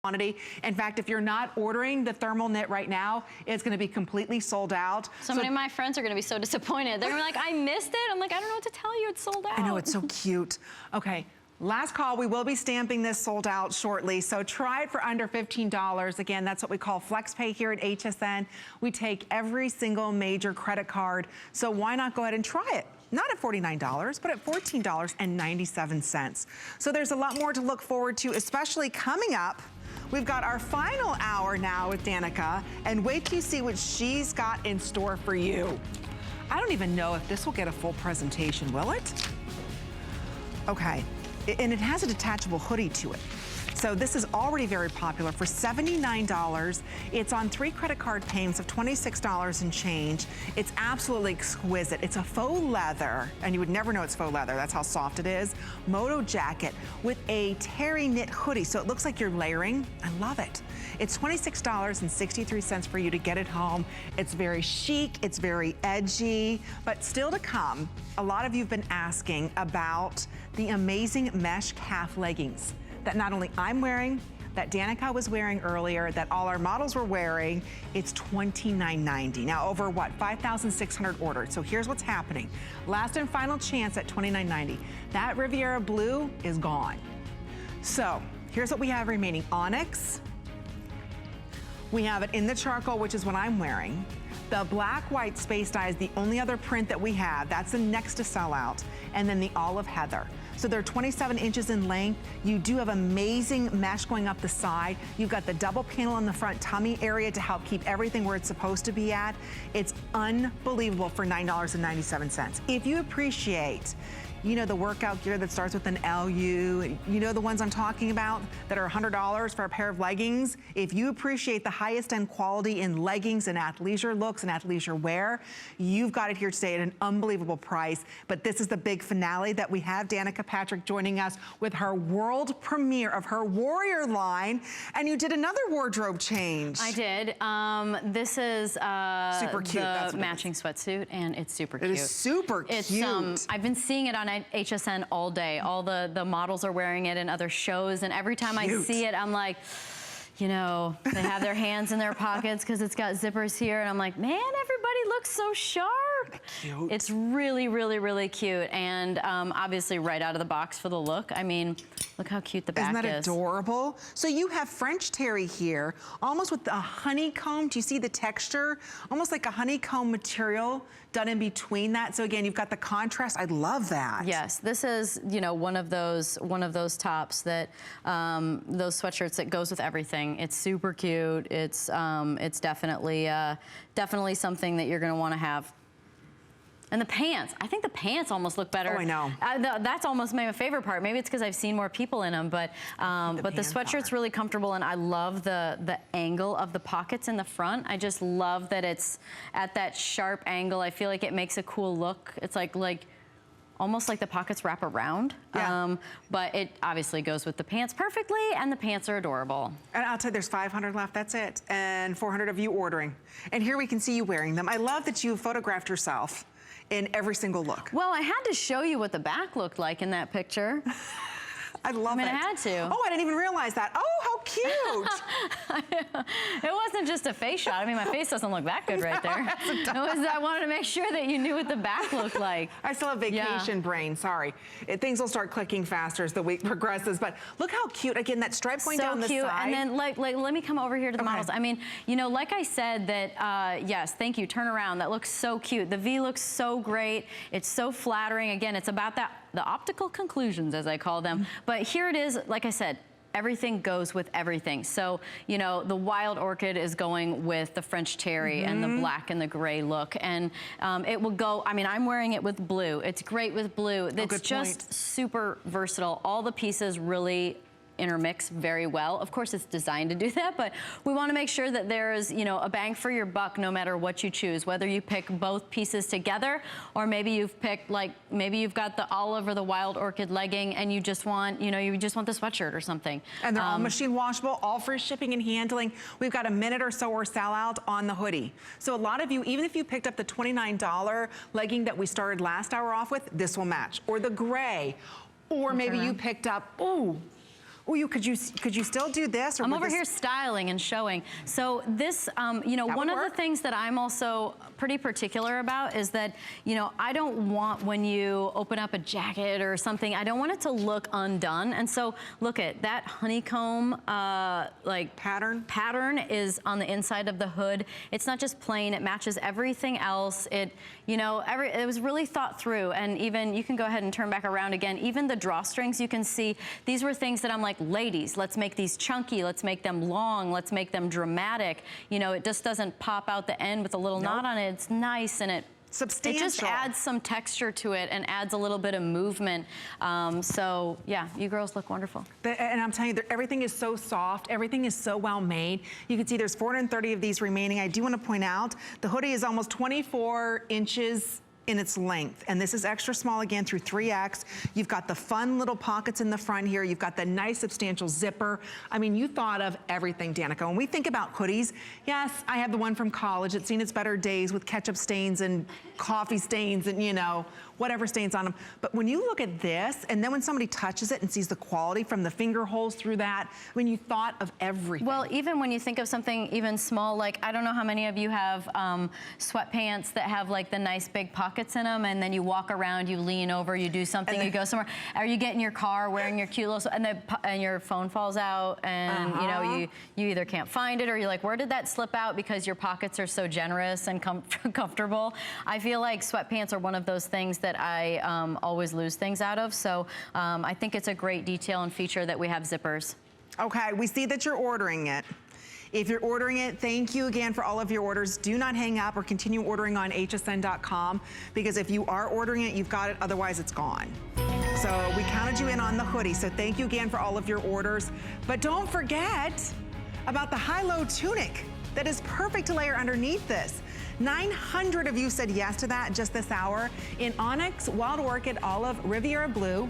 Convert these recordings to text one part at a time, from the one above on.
quantity. In fact, if you're not ordering the thermal knit right now, it's going to be completely sold out. So many of my friends are going to be so disappointed. They're like, I missed it. I'm like, I don't know what to tell you. It's sold out. I know, it's so cute. Okay. Last call, we will be stamping this sold out shortly, so try it for under $15. Again, that's what we call flex pay here at HSN. We take every single major credit card, so why not go ahead and try it? Not at $49, but at $14.97. So there's a lot more to look forward to, especially coming up. We've got our final hour now with Danica, and wait till you see what she's got in store for you. I don't even know if this will get a full presentation, will it? Okay. And it has a detachable hoodie to it. So this is already very popular for $79. It's on 3 credit card payments of $26 and change. It's absolutely exquisite. It's a faux leather, and you would never know it's faux leather. That's how soft it is. Moto jacket with a terry knit hoodie, so it looks like you're layering. I love it. It's $26.63 for you to get it home. It's very chic, it's very edgy, but still to come, a lot of you have been asking about the amazing mesh calf leggings that not only I'm wearing, that Danica was wearing earlier, that all our models were wearing. It's $29.90. Now over what, 5,600 ordered. So here's what's happening. Last and final chance at $29.90. That Riviera blue is gone. So here's what we have remaining. Onyx. We have it in the charcoal, which is what I'm wearing. The black, white space dye is the only other print that we have. That's the next to sell out. And then the olive heather. So they're 27 inches in length. You do have amazing mesh going up the side. You've got the double panel in the front tummy area to help keep everything where it's supposed to be at. It's unbelievable for $9.97. If you appreciate, you know, the workout gear that starts with an LU, you know the ones I'm talking about that are $100 for a pair of leggings. If you appreciate the highest end quality in leggings and athleisure looks and athleisure wear, you've got it here today at an unbelievable price. But this is the big finale that we have Danica Patrick joining us with her world premiere of her Warrior line. And you did another wardrobe change. I did. This is super cute. The matching sweatsuit, and it's super cute. It is super cute. I've been seeing it on HSN all day. All the models are wearing it in other shows, and every time I see it, I'm like, you know, they have their hands in their pockets because it's got zippers here, and I'm like, man, everybody looks so sharp. Cute. It's really, really, really cute, and obviously right out of the box for the look. I mean, look how cute the back is. Isn't that adorable? So you have French terry here, almost with a honeycomb. Do you see the texture? Almost like a honeycomb material done in between that. So again, you've got the contrast. I love that. Yes, this is, you know, one of those tops that those sweatshirts that goes with everything. It's super cute. It's definitely something that you're going to want to have. And the pants, I think the pants almost look better. Oh, I know. That's almost my favorite part. Maybe it's because I've seen more people in them, but the sweatshirt's really comfortable, and I love the angle of the pockets in the front. I just love that it's at that sharp angle. I feel like it makes a cool look. It's like almost like the pockets wrap around. Yeah. But it obviously goes with the pants perfectly, and the pants are adorable. And I'll tell you, there's 500 left, that's it. And 400 of you ordering. And here we can see you wearing them. I love that you photographed yourself in every single look. Well, I had to show you what the back looked like in that picture. I love it. I had to. Oh, I didn't even realize that. Oh, how cute. It wasn't just a face shot. I mean, my face doesn't look that good right there. I wanted to make sure that you knew what the back looked like. I still have vacation brain, sorry. Things will start clicking faster as the week progresses, but look how cute. Again, that stripe going down the side. So cute, and then let me come over here to the models. I mean, you know, like I said that, yes, thank you, turn around. That looks so cute. The V looks so great. It's so flattering. Again, it's about the optical conclusions, as I call them. But here it is, like I said, everything goes with everything. So, you know, the wild orchid is going with the French terry and the black and the gray look. And it will go, I mean, I'm wearing it with blue. It's great with blue. It's just super versatile. All the pieces really intermix very well. Of course, it's designed to do that, but we want to make sure that there is, you know, a bang for your buck no matter what you choose, whether you pick both pieces together, or maybe you've picked, like, maybe you've got the olive or the wild orchid legging and you just want, you know, you just want the sweatshirt or something. And they're all machine washable, all free shipping and handling. We've got a minute or so or sell out on the hoodie. So a lot of you, even if you picked up the $29 legging that we started last hour off with, this will match. Or the gray. Or maybe you picked up, Well, could you still do this? Or I'm over here styling and showing. So this, you know, one of the things that I'm also pretty particular about is that, you know, I don't want when you open up a jacket or something, I don't want it to look undone. And so look at that honeycomb, like pattern is on the inside of the hood. It's not just plain, it matches everything else. It, you know, it was really thought through. And even, you can go ahead and turn back around again. Even the drawstrings, you can see, these were things that I'm like, ladies, let's make these chunky, let's make them long, let's make them dramatic. You know, it just doesn't pop out the end with a little knot on it. It's nice and it just adds some texture to it and adds a little bit of movement. So yeah, you girls look wonderful. And I'm telling you, everything is so soft. Everything is so well made. You can see there's 430 of these remaining. I do want to point out, the hoodie is almost 24 inches in its length, and this is extra small again through 3X. You've got the fun little pockets in the front here. You've got the nice substantial zipper. I mean, you thought of everything, Danica. When we think about hoodies, yes, I have the one from college. It's seen its better days with ketchup stains and coffee stains and, you know, whatever stains on them. But when you look at this, and then when somebody touches it and sees the quality from the finger holes through that, when you thought of everything. Well, even when you think of something even small, like, I don't know how many of you have sweatpants that have like the nice big pockets in them, and then you walk around, you lean over, you do something, you go somewhere, or you get in your car wearing your cute little, and your phone falls out, and you know, you either can't find it, or you're like, where did that slip out, because your pockets are so generous and comfortable. I feel like sweatpants are one of those things that I always lose things out of. So I think it's a great detail and feature that we have zippers. Okay, we see that you're ordering it. If you're ordering it, thank you again for all of your orders. Do not hang up or continue ordering on hsn.com, because if you are ordering it, you've got it, otherwise it's gone. So we counted you in on the hoodie, so thank you again for all of your orders. But don't forget about the high-low tunic that is perfect to layer underneath this. 900 of you said yes to that just this hour in onyx, wild orchid, olive, Riviera blue.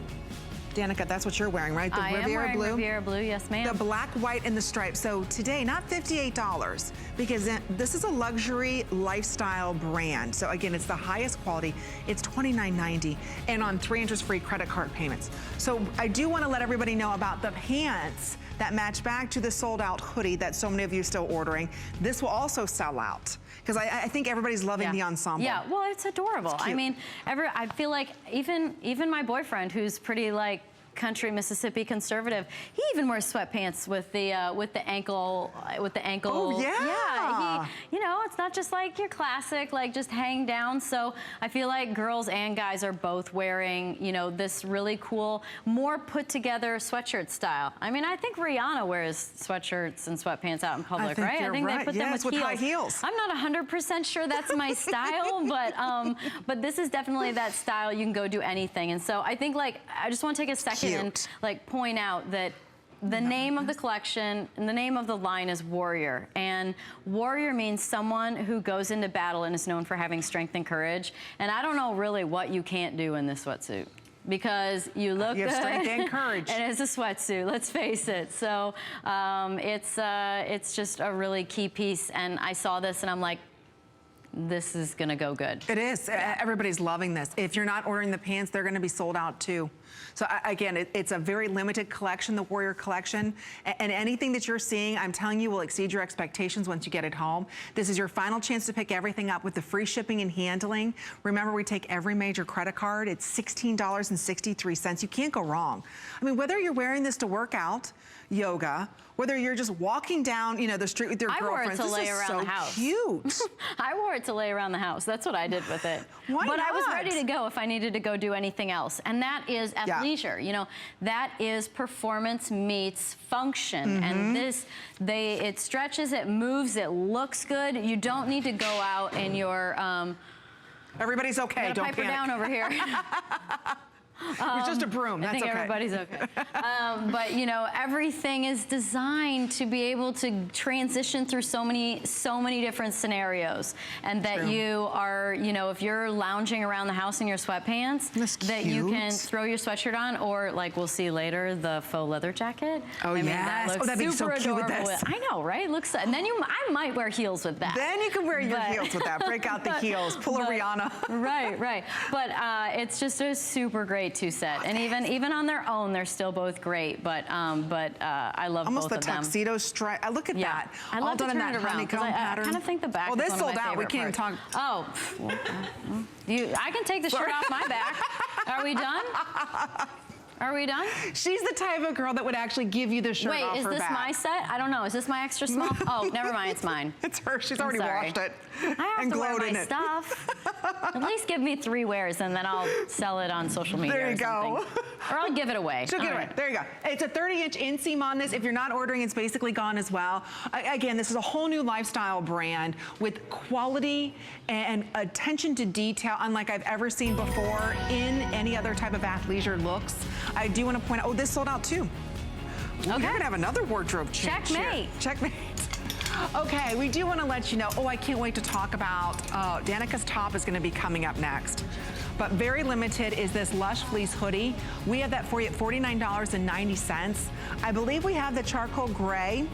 Danica, that's what you're wearing, right? The Riviera blue. Riviera blue, yes ma'am. The black, white, and the stripes. So today, not $58, because this is a luxury lifestyle brand. So again, it's the highest quality. It's $29.90 and on 3 interest-free credit card payments. So I do want to let everybody know about the pants that match back to the sold-out hoodie that so many of you are still ordering. This will also sell out, because I think everybody's loving the ensemble. Yeah, well, it's adorable. I mean, I feel like even my boyfriend, who's pretty like country Mississippi conservative, he even wears sweatpants with the ankle. Oh yeah. Yeah, you know, it's not just like your classic like just hang down. So I feel like girls and guys are both wearing, you know, this really cool, more put together sweatshirt style. I mean, I think Rihanna wears sweatshirts and sweatpants out in public, right? I think they put them with high heels. I'm not 100% sure that's my style, but this is definitely that style. You can go do anything. And so I think, like, I just want to take a second and like point out that the name of the collection and the name of the line is Warrior. And warrior means someone who goes into battle and is known for having strength and courage. And I don't know really what you can't do in this sweatsuit, because you look you have good, strength and courage. and it's a sweatsuit, let's face it. So it's just a really key piece. And I saw this and I'm like, this is gonna go good. It is. Everybody's loving this. If you're not ordering the pants, they're gonna be sold out too. So again, it's a very limited collection, the Warrior collection. And anything that you're seeing, I'm telling you, will exceed your expectations once you get it home. This is your final chance to pick everything up with the free shipping and handling. Remember, we take every major credit card. It's $16.63. You can't go wrong. I mean, whether you're wearing this to work out, yoga, whether you're just walking down, you know, the street with your girlfriends. I wore it to lay around the house. Cute. I wore it to lay around the house. That's what I did with it. Why but not? I was ready to go if I needed to go do anything else. And that is athleisure. You know, that is performance meets function. And it stretches, it moves, it looks good. You don't need to go out in your everybody's okay. Don't pipe her panic. down over here. It's just a broom. That's I think everybody's okay. But you know, everything is designed to be able to transition through so many different scenarios, and that you are, you know, if you're lounging around the house in your sweatpants, that you can throw your sweatshirt on, or like we'll see later, the faux leather jacket. Oh, I mean, that looks that'd be so super cute adorable. with this. I know, right? Looks, and then I might wear heels with that. Then you can wear your heels with that. Break out the heels. Pull a Rihanna. Right. But it's just a super great great two set. And even on their own, they're still both great. But I love almost both of them. Almost the tuxedo stripe. Look at that. I love all done in that honeycomb pattern. I kind of think the back. Oh, is this one sold of my out. We can't even talk. Oh, well, I can take the shirt off my back. Are we done? Are we done? She's the type of girl that would actually give you the shirt off her back. Wait, is this my set? I don't know. Is this my extra small? Oh, never mind. It's mine. It's her. She's already washed it. I have to wear my stuff. At least give me 3 wears and then I'll sell it on social media. There you go. Or I'll give it away. She'll give it away. There you go. It's a 30-inch inseam on this. If you're not ordering, it's basically gone as well. Again, this is a whole new lifestyle brand with quality and attention to detail unlike I've ever seen before in any other type of athleisure looks. I do want to point out, oh, this sold out too. Ooh, okay. You're gonna have another wardrobe change. Checkmate. Checkmate. Okay, we do want to let you know, I can't wait to talk about, Danica's top is gonna be coming up next. But very limited is this Lush Fleece hoodie. We have that for you at $49.90. I believe we have the charcoal gray.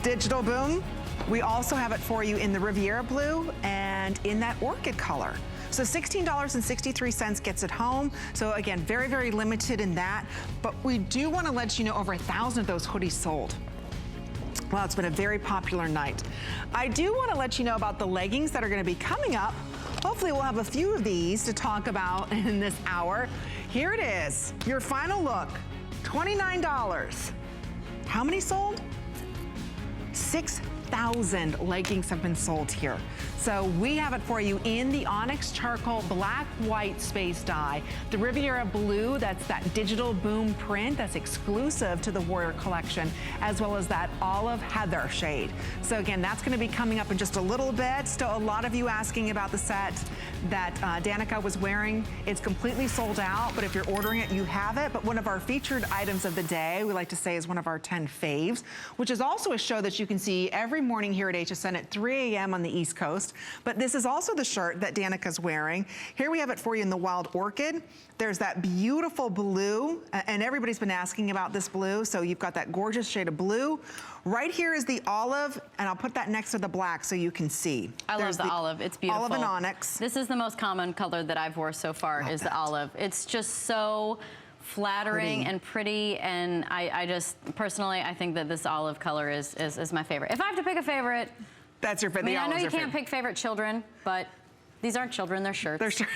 Digital Boom. We also have it for you in the Riviera blue and in that orchid color. So $16.63 gets it home. So again, very, very limited in that. But we do want to let you know over 1,000 of those hoodies sold. Well, it's been a very popular night. I do want to let you know about the leggings that are going to be coming up. Hopefully we'll have a few of these to talk about in this hour. Here it is, your final look, $29. How many sold? 6,000 leggings have been sold here. So we have it for you in the Onyx Charcoal Black White Space Dye, the Riviera Blue, that's that Digital Boom print that's exclusive to the Warrior collection, as well as that Olive Heather shade. So again, that's gonna be coming up in just a little bit. Still a lot of you asking about the set that Danica was wearing. It's completely sold out, but if you're ordering it, you have it. But one of our featured items of the day, we like to say is one of our 10 faves, which is also a show that you can see every morning here at HSN at 3 a.m. on the East Coast. But this is also the shirt that Danica's wearing. Here we have it for you in the Wild Orchid. There's that beautiful blue, and everybody's been asking about this blue, so you've got that gorgeous shade of blue. Right here is the olive, and I'll put that next to the black so you can see. I love the olive, it's beautiful. Olive and onyx. This is the most common color that I've wore so far, is the olive. It's just so flattering and pretty, and I just, personally, I think that this olive color is my favorite. If I have to pick a favorite, that's your favorite. I know you can't pick favorite children, but these aren't children, they're shirts. They're shirts.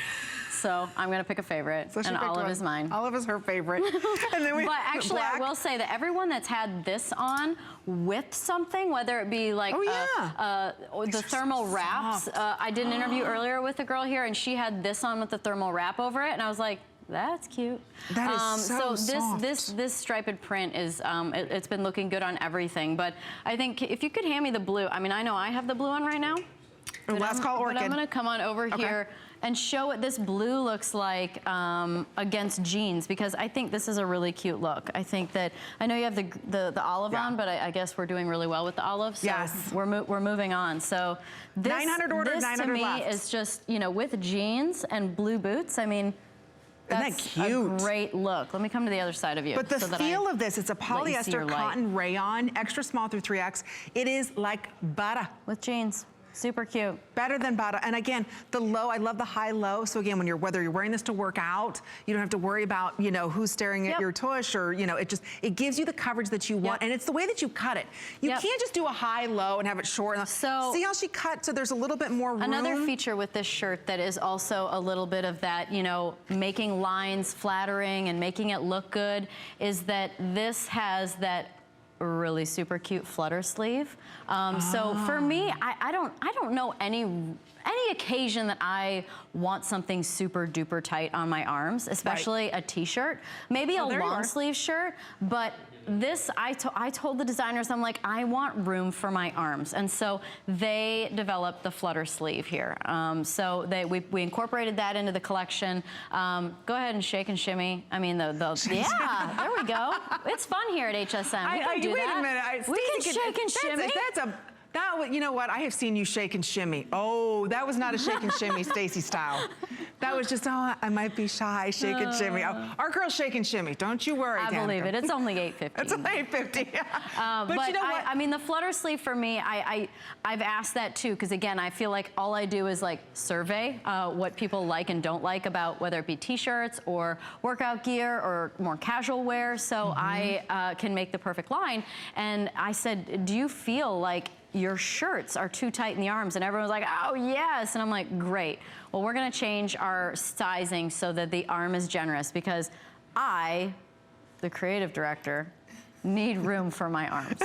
So I'm gonna pick a favorite, so and Olive is mine. Olive is her favorite. And then but actually, I will say that everyone that's had this on with something, whether it be like the thermal wraps. I did an interview earlier with a girl here, and she had this on with the thermal wrap over it, and I was like, that's cute. That is so soft. This striped print is, it's been looking good on everything. But I think if you could hand me the blue, I mean, I know I have the blue on right now. Last call orchid. But I'm gonna come on over here and show what this blue looks like against jeans, because I think this is a really cute look. I think that, I know you have the olive on, but I guess we're doing really well with the olive, so we're moving on. So this, 900 ordered, this 900 to me left. Is just, you know, with jeans and blue boots, I mean, that's a great look. Let me come to the other side of you. But the feel of this, it's a polyester cotton rayon, extra small through 3X. It is like butter. With jeans. Super cute. Better than butter. And again, the low, I love the high-low. So again, whether you're wearing this to work out, you don't have to worry about, you know, who's staring at your tush, or, you know, it gives you the coverage that you want. And it's the way that you cut it. You can't just do a high-low and have it short. So see how she cut, so there's a little bit more room? Another feature with this shirt that is also a little bit of that, you know, making lines flattering and making it look good, is that this has that really super cute flutter sleeve. So for me, I don't know any occasion that I want something super duper tight on my arms, especially a t-shirt, maybe a long sleeve shirt, but this, I told the designers, I'm like, I want room for my arms. And so they developed the flutter sleeve here. So we incorporated that into the collection. Go ahead and shake and shimmy. I mean, yeah, there we go. It's fun here at HSN. We can do that. Wait a minute. We can shake and shimmy. That was, you know what? I have seen you shake and shimmy. Oh, that was not a shake and shimmy, Stacy style. That was just, oh, I might be shy, shake and shimmy. Oh, our girls shake and shimmy. Don't you worry, I Danica. believe it. It's only $8.50. It's only $8.50. But you know what? I mean, the flutter sleeve for me, I've asked that too, because again, I feel like all I do is like survey what people like and don't like about whether it be t-shirts or workout gear or more casual wear. So I can make the perfect line. And I said, do you feel like your shirts are too tight in the arms? And everyone's like, oh yes. And I'm like, great. Well, we're gonna change our sizing so that the arm is generous, because I, the creative director, need room for my arms.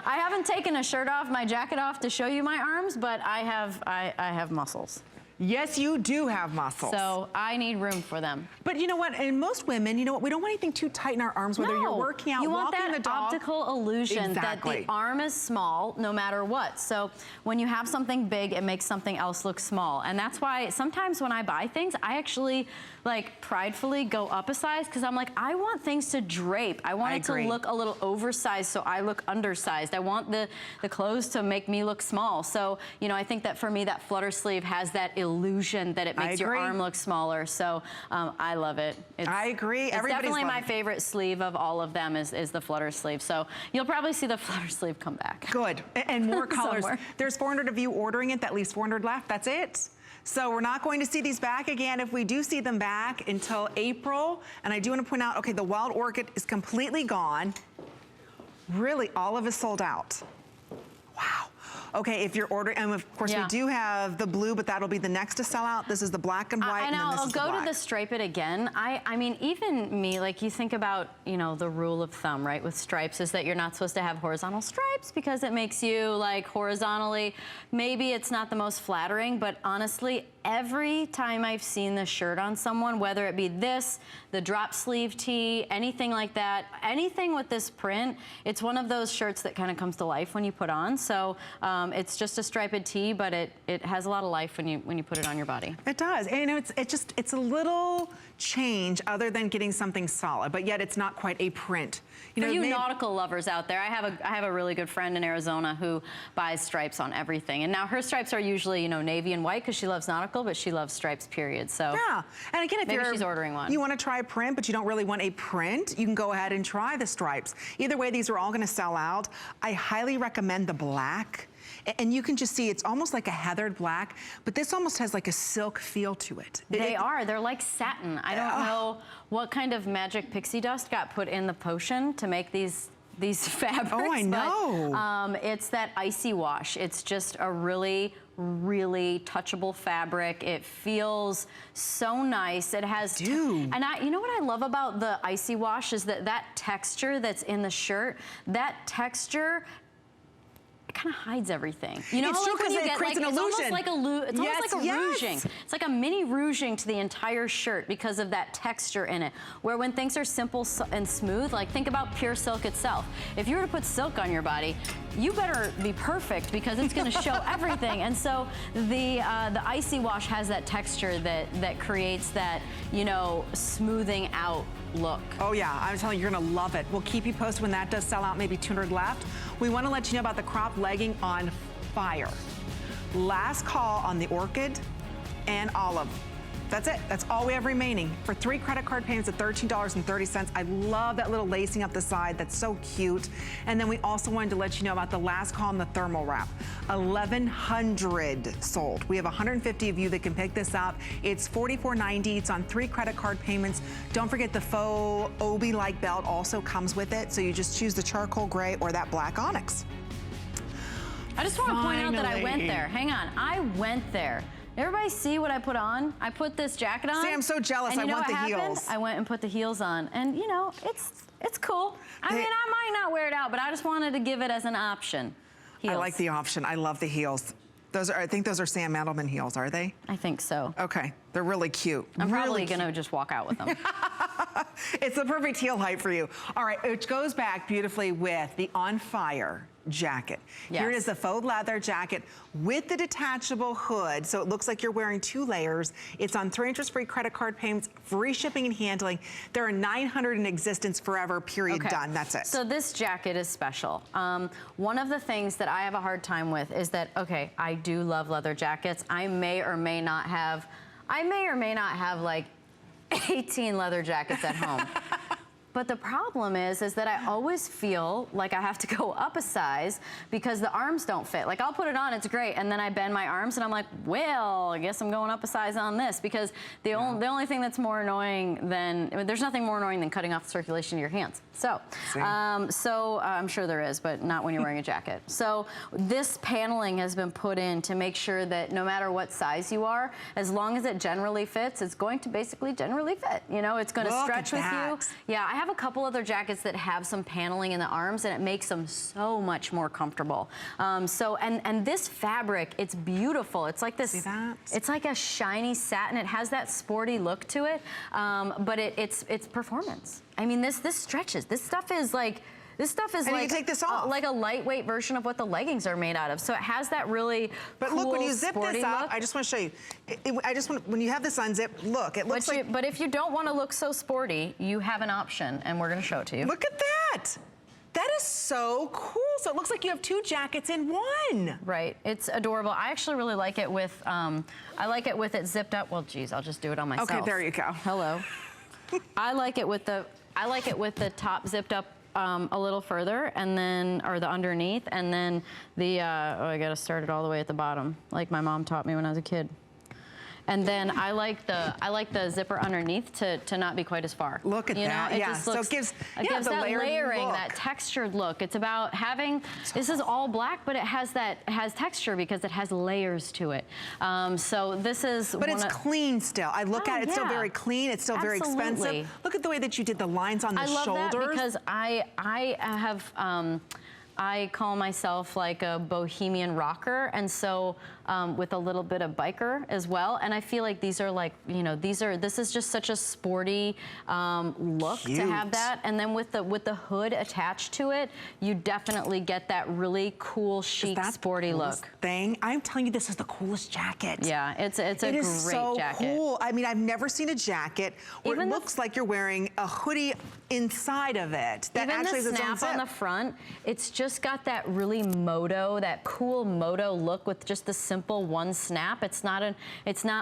I haven't taken a shirt off, my jacket off to show you my arms, but I have muscles. Yes, you do have muscles. So I need room for them. But you know what? And most women, you know what? We don't want anything too tight in our arms, whether you're working out, you want walking that the dog. optical illusion that the arm is small no matter what. So when you have something big, it makes something else look small. And that's why sometimes when I buy things, I actually like pridefully go up a size, because I'm like, I want things to drape. I want it to look a little oversized so I look undersized. I want the clothes to make me look small. So, you know, I think that for me, that flutter sleeve has that illusion that it makes your arm look smaller. So I love it. I agree. It's definitely my favorite sleeve of all of them is the flutter sleeve. So you'll probably see the flutter sleeve come back. Good. And more colors. There's 400 of you ordering it. That leaves 400 left. That's it. So we're not going to see these back again, if we do see them back, until April. And I do want to point out, okay, the Wild Orchid is completely gone. Really, all of it sold out. Wow. Okay, if you're ordering, and of course we do have the blue, but that'll be the next to sell out. This is the black and white, and then this I'll is the go black. to the stripe it again. I mean, even me, like you think about, you know, the rule of thumb, right, with stripes is that you're not supposed to have horizontal stripes because it makes you like horizontally, maybe it's not the most flattering, but honestly, every time I've seen this shirt on someone, whether it be this, the drop sleeve tee, anything like that, anything with this print, it's one of those shirts that kind of comes to life when you put on. So it's just a striped tee, but it has a lot of life when you put it on your body. It does. And you know, it's a little change other than getting something solid, but yet it's not quite a print. You For know, you nautical lovers out there, I have a really good friend in Arizona who buys stripes on everything. And now her stripes are usually, you know, navy and white because she loves nautical, but she loves stripes, period. So yeah. And again, if she's ordering one. You want to try a print, but you don't really want a print, you can go ahead and try the stripes. Either way, these are all going to sell out. I highly recommend the black. And you can just see it's almost like a heathered black, but this almost has like a silk feel to it. They're like satin. I don't know what kind of magic pixie dust got put in the potion to make these fabrics. Oh, I know. But, it's that icy wash. It's just a really, really touchable fabric. It feels so nice. It has, and you know what I love about the icy wash is that texture that's in the shirt, that texture kind of hides everything. You know, it's true, because it creates an illusion. Almost like a rouging. It's like a mini rouging to the entire shirt because of that texture in it. Where when things are simple and smooth, like think about pure silk itself. If you were to put silk on your body, you better be perfect because it's going to show everything. And so the icy wash has that texture that creates that, you know, smoothing out look. Oh yeah, I'm telling you, you're gonna love it. We'll keep you posted when that does sell out, maybe 200 left. We wanna let you know about the crop legging on fire. Last call on the orchid and olive. That's it, that's all we have remaining. For 3 credit card payments at $13.30. I love that little lacing up the side, that's so cute. And then we also wanted to let you know about the last call on the thermal wrap. 1,100 sold. We have 150 of you that can pick this up. It's $44.90, it's on 3 credit card payments. Don't forget the faux Obi-like belt also comes with it, so you just choose the charcoal gray or that black onyx. I just want to point out that I went there. Hang on, I went there. Everybody see what I put on? I put this jacket on. See, I'm so jealous. I want the heels. I went and put the heels on. And you know, it's cool. I mean, I might not wear it out, but I just wanted to give it as an option. Heels. I like the option. I love the heels. I think those are Sam Mandelman heels, are they? I think so. Okay, they're really cute. I'm probably gonna just walk out with them. It's the perfect heel height for you. All right, it goes back beautifully with the On Fire jacket. Yes. Here it is, the faux leather jacket with the detachable hood, so it looks like you're wearing 2 layers. It's on 3 interest free credit card payments, free shipping and handling. There are 900 in existence forever, period, done. That's it. So this jacket is special. One of the things that I have a hard time with is that, okay, I do love leather jackets. I may or may not have like 18 leather jackets at home. But the problem is that I always feel like I have to go up a size because the arms don't fit. Like, I'll put it on, it's great, and then I bend my arms and I'm like, well, I guess I'm going up a size on this, because the only thing that's more annoying than, I mean, there's nothing more annoying than cutting off the circulation of your hands. So, I'm sure there is, but not when you're wearing a jacket. So this paneling has been put in to make sure that no matter what size you are, as long as it generally fits, it's going to basically generally fit. You know, it's going to stretch with you. Yeah, I have a couple other jackets that have some paneling in the arms, and it makes them so much more comfortable. And this fabric, it's beautiful. It's like this. See that? It's like a shiny satin. It has that sporty look to it, but it's performance. I mean, this stretches. This stuff is like. This stuff is like, you take this off. Like a lightweight version of what the leggings are made out of. So it has that really cool, look, when you zip this up, look. I just want to show you. I just want, when you have this unzipped, look, it looks like. But if you don't want to look so sporty, you have an option, and we're going to show it to you. Look at that. That is so cool. So it looks like you have 2 jackets in one. Right. It's adorable. I actually really like it with, I like it with it zipped up. Well, geez, I'll just do it on myself. Okay, there you go. Hello. I like it with the top zipped up a little further, and then, or the underneath, and then the, oh, I gotta start it all the way at the bottom, like my mom taught me when I was a kid. And then I like the zipper underneath to not be quite as far. Look at that, yeah. Just looks, so it gives that layering, look. that textured look. It's about having, this is all black, but it has texture because it has layers to it. So this is. But it's clean still. I look at it, it's still very clean. It's still very expensive. Look at the way that you did the lines on the shoulders. I love that because I have. I call myself like a bohemian rocker, and so with a little bit of biker as well. And I feel like these are like, you know, this is just such a sporty look to have that. And then with the hood attached to it, you definitely get that really cool, chic, sporty look. I'm telling you, this is the coolest jacket. Yeah, it's a great jacket. It is so cool. I mean, I've never seen a jacket where it looks like you're wearing a hoodie inside of it. That actually is its own zip. Even the snap on the front, it's just got that really moto, that cool moto look with just the simple one snap. It's not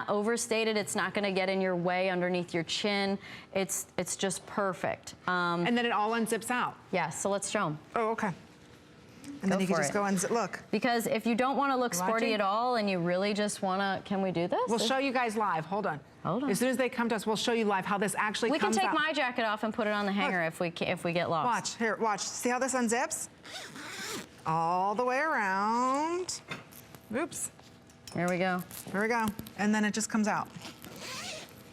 overstated. It's not going to get in your way underneath your chin. It's just perfect. And then it all unzips out. Yeah, so let's show them. Oh, okay. And then you can just go and look. Because if you don't want to look sporty at all and you really just want to, can we do this? We'll show you guys live. Hold on. Hold on. As soon as they come to us, we'll show you live how this actually comes out. We can take my jacket off and put it on the hanger if we get lost. Watch, here, watch. See how this unzips? All the way around. Oops. There we go. There we go. And then it just comes out.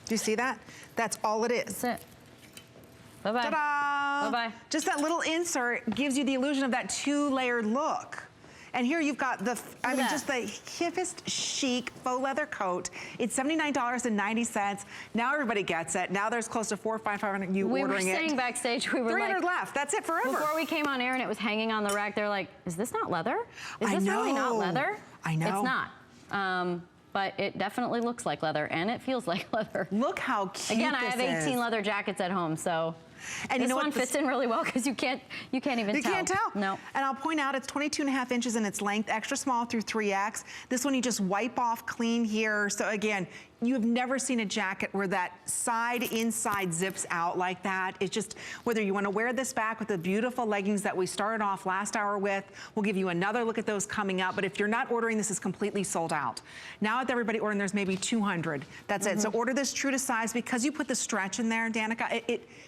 Do you see that? That's all it is. That's it. Bye-bye. Ta-da! Bye-bye. Just that little insert gives you the illusion of that 2-layered look. And here you've got the, I mean, just the hippest chic faux leather coat. It's $79.90. Now everybody gets it. Now there's close to 400 or 500 you ordering it. We were saying backstage, we were 300 left. That's it forever. Before we came on air and it was hanging on the rack, they're like, is this not leather? Is this really not leather? I know. It's not. But it definitely looks like leather and it feels like leather. Look how cute Again, I have 18 leather jackets at home, so. And this one fits in really well because you can't even tell. You can't tell. No. And I'll point out it's 22.5 inches in its length, extra small through 3X. This one you just wipe off clean here. So again, you've never seen a jacket where that side inside zips out like that. It's just, whether you want to wear this back with the beautiful leggings that we started off last hour with, we'll give you another look at those coming up. But if you're not ordering, this is completely sold out. Now with everybody ordering, there's maybe 200. That's it. So order this true to size because you put the stretch in there, Danica.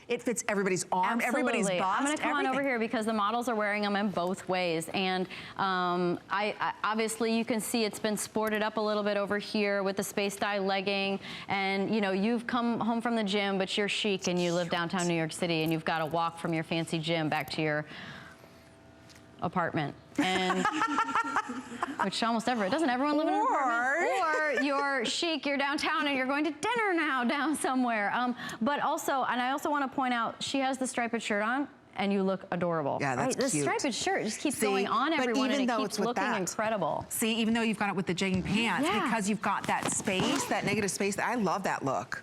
It fits everybody's arm, everybody's bust, I'm going to come on over here because the models are wearing them in both ways. And I obviously you can see it's been sported up a little bit over here with the space dye legging. And you know, you've come home from the gym, but you're chic and you live downtown New York City and you've got to walk from your fancy gym back to your apartment. And which almost doesn't everyone live in an apartment? Or you're chic, you're downtown and you're going to dinner now down somewhere. But also, and I also want to point out, she has the striped shirt on and you look adorable. Yeah, that's right? cute. The striped shirt just keeps going on everyone and it keeps looking incredible. See, even though you've got it with the jean pants, because you've got that space, that negative space, I love that look.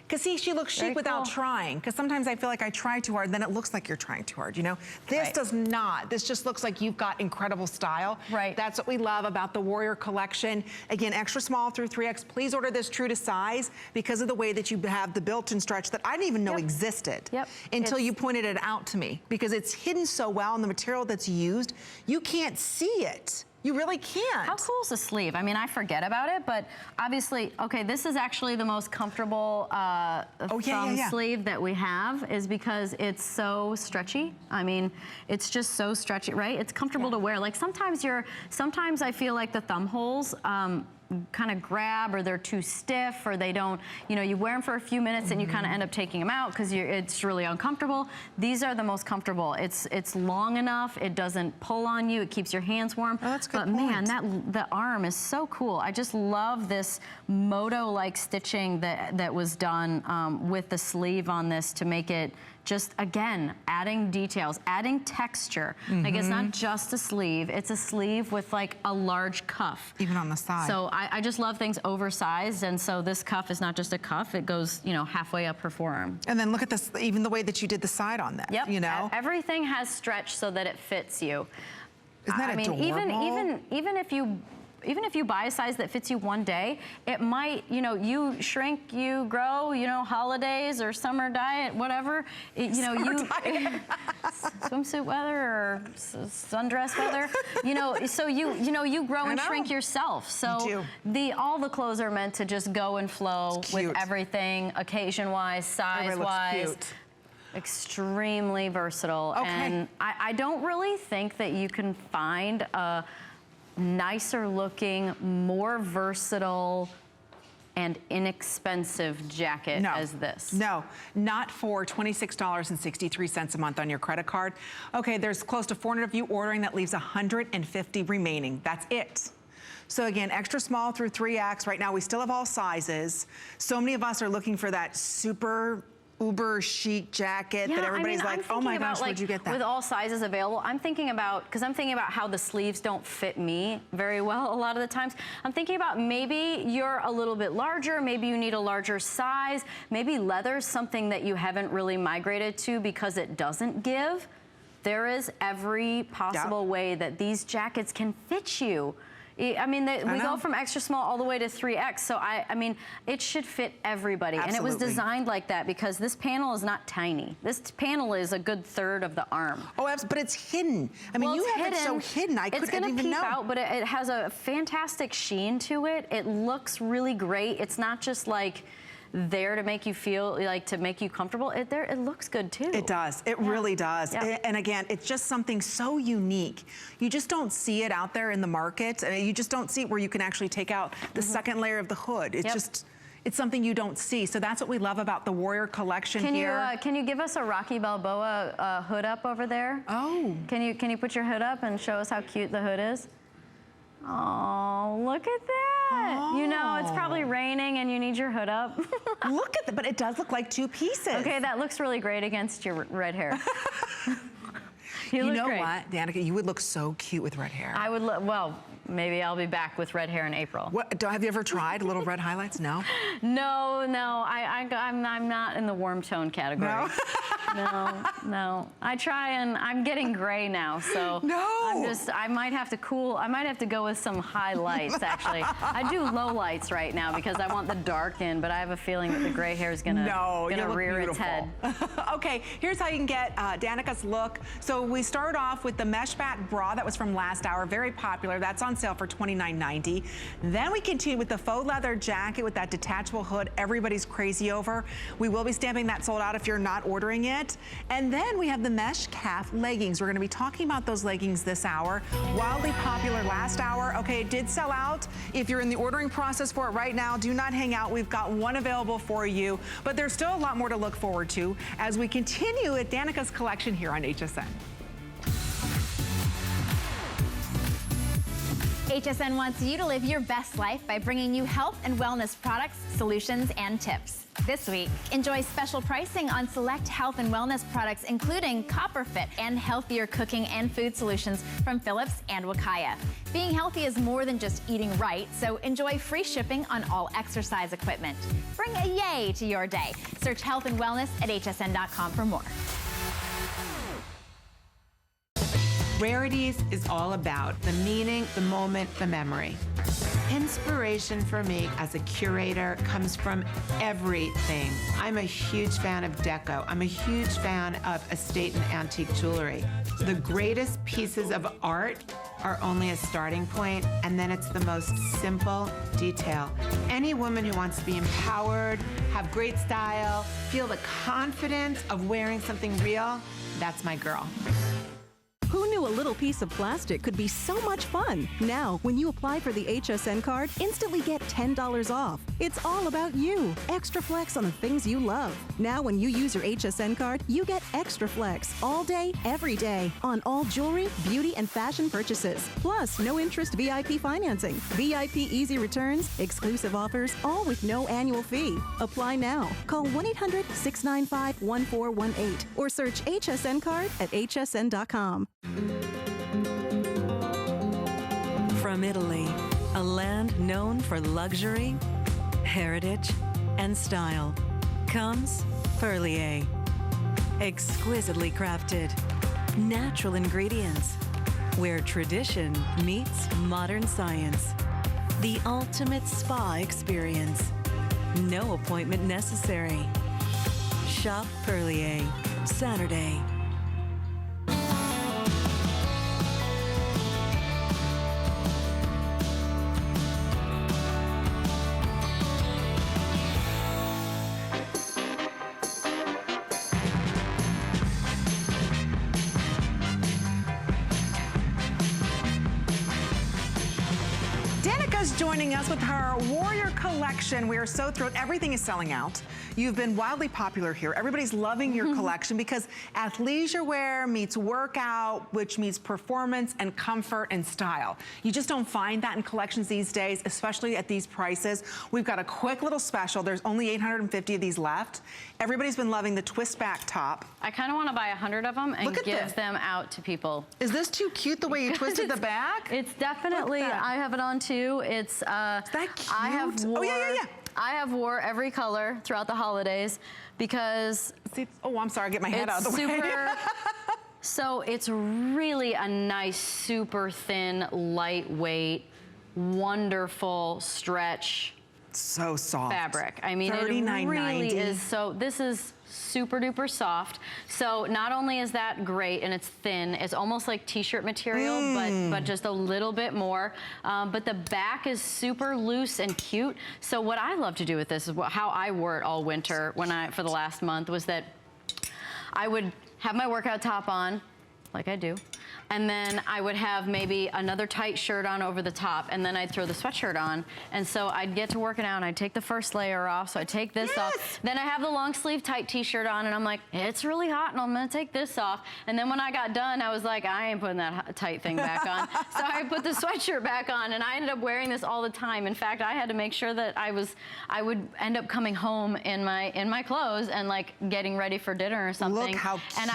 Because see, she looks chic without trying. Because sometimes I feel like I try too hard, then it looks like you're trying too hard, you know? This does not. This just looks like you've got incredible style. Right. That's what we love about the Warrior collection. Again, extra small through 3X. Please order this true to size because of the way that you have the built-in stretch that I didn't even know existed until you pointed it out to me. Because it's hidden so well in the material that's used, you can't see it. You really can't. How cool is the sleeve? I mean, I forget about it, but obviously, okay, this is actually the most comfortable thumb sleeve that we have is because it's so stretchy. I mean, it's just so stretchy, right? It's comfortable to wear. Like sometimes I feel like the thumb holes, kind of grab or they're too stiff or they don't, you know, you wear them for a few minutes and you kind of end up taking them out because it's really uncomfortable. These are the most comfortable. It's long enough, it doesn't pull on you, it keeps your hands warm. Oh, that's a good point. Man, the arm is so cool. I just love this moto-like stitching that was done with the sleeve on this to make it just, again, adding details, adding texture. Like it's not just a sleeve, it's a sleeve with like a large cuff. Even on the side. So I just love things oversized, and so this cuff is not just a cuff, it goes, you know, halfway up her forearm. And then look at this, even the way that you did the side on that, you know? Everything has stretch so that it fits you. Isn't that adorable? Even if you buy a size that fits you one day, it might, you know, you shrink, you grow, you know, holidays or summer diet, whatever. Swimsuit weather or sundress weather, you know, so you grow and shrink yourself. So all the clothes are meant to just go and flow with everything, occasion-wise, size-wise. Extremely versatile. And I don't really think that you can find a nicer looking, more versatile and inexpensive jacket as this. No, not for $26.63 a month on your credit card. Okay, there's close to 400 of you ordering. That leaves 150 remaining. That's it. So again, extra small through 3X. Right now we still have all sizes. So many of us are looking for that super uber chic jacket that everybody's like, oh my gosh, where'd you get that? With all sizes available, I'm thinking about how the sleeves don't fit me very well a lot of the times. I'm thinking about maybe you're a little bit larger, maybe you need a larger size, maybe leather's something that you haven't really migrated to because it doesn't give. There is every possible way that these jackets can fit you. I mean, we go from extra small all the way to 3X, so I mean, it should fit everybody. And it was designed like that because this panel is not tiny. This panel is a good third of the arm. Oh, but it's hidden. I mean, you have it so hidden, I couldn't even know. It's gonna peep out, but it has a fantastic sheen to it. It looks really great. It's not just like there to make you feel like, to make you comfortable. It looks good too. It does, it really does. And again, it's just something so unique. You just don't see it out there in the market. You just don't see it where you can actually take out the second layer of the hood. It's just, it's something you don't see. So that's what we love about the Warrior collection here. Can you give us a Rocky Balboa hood up over there? Oh. Can you put your hood up and show us how cute the hood is? Oh, look at that. Oh. You know, it's probably raining and you need your hood up. Look at that, but it does look like two pieces. Okay, that looks really great against your red hair. You know what, Danica, you would look so cute with red hair. I would look, well, maybe I'll be back with red hair in April. What, have you ever tried little red highlights? No? No, I'm not in the warm tone category. No? No. I try and I'm getting gray now, so I might have to go with some highlights actually. I do low lights right now because I want the dark in, but I have a feeling that the gray hair is gonna rear its head. Okay, here's how you can get Danica's look. So we start off with the mesh back bra that was from last hour, very popular. That's on sale for $29.90. Then we continue with the faux leather jacket with that detachable hood everybody's crazy over. We will be stamping that sold out if you're not ordering it. And then we have the mesh calf leggings. We're gonna be talking about those leggings this hour. Wildly popular last hour. Okay, it did sell out. If you're in the ordering process for it right now, do not hang out. We've got one available for you, but there's still a lot more to look forward to as we continue at Danica's collection here on HSN. HSN wants you to live your best life by bringing you health and wellness products, solutions, and tips. This week, enjoy special pricing on select health and wellness products, including CopperFit and healthier cooking and food solutions from Philips and Wakaya. Being healthy is more than just eating right, so enjoy free shipping on all exercise equipment. Bring a yay to your day. Search health and wellness at hsn.com for more. Rarities is all about the meaning, the moment, the memory. Inspiration for me as a curator comes from everything. I'm a huge fan of deco. I'm a huge fan of estate and antique jewelry. The greatest pieces of art are only a starting point, and then it's the most simple detail. Any woman who wants to be empowered, have great style, feel the confidence of wearing something real, that's my girl. Who knew a little piece of plastic could be so much fun? Now, when you apply for the HSN card, instantly get $10 off. It's all about you. Extra flex on the things you love. Now, when you use your HSN card, you get extra flex all day, every day on all jewelry, beauty, and fashion purchases. Plus, no interest VIP financing, VIP easy returns, exclusive offers, all with no annual fee. Apply now. Call 1-800-695-1418 or search HSN card at hsn.com. From Italy, a land known for luxury, heritage, and style, comes Perlier. Exquisitely crafted, natural ingredients, where tradition meets modern science. The ultimate spa experience. No appointment necessary. Shop Perlier, Saturday. Danica's joining us with her Warrior collection. We are so thrilled. Everything is selling out. You've been wildly popular here. Everybody's loving your collection because athleisure wear meets workout, which meets performance and comfort and style. You just don't find that in collections these days, especially at these prices. We've got a quick little special. There's only 850 of these left. Everybody's been loving the twist back top. I kind of want to buy 100 of them and give them out to people. Is this too cute the way you twisted the back? It's definitely, I have it on too. It's, is that cute? I have wore, oh, yeah. I have wore every color throughout the holidays because oh, I'm sorry, get my head out of the way. So it's really a nice, super thin, lightweight, wonderful stretch. So soft. Fabric. I mean, it really is. So this is super duper soft. So not only is that great and it's thin, it's almost like t-shirt material, but just a little bit more. But the back is super loose and cute. So what I love to do with this is how I wore it all winter for the last month was that I would have my workout top on, like I do. And then I would have maybe another tight shirt on over the top, and then I'd throw the sweatshirt on. And so I'd get to working out, and I'd take the first layer off, so I'd take this off. Then I have the long sleeve tight t-shirt on, and I'm like, it's really hot, and I'm gonna take this off. And then when I got done, I was like, I ain't putting that tight thing back on. So I put the sweatshirt back on, and I ended up wearing this all the time. In fact, I had to make sure that I would end up coming home in my clothes and like getting ready for dinner or something. Look how cute. And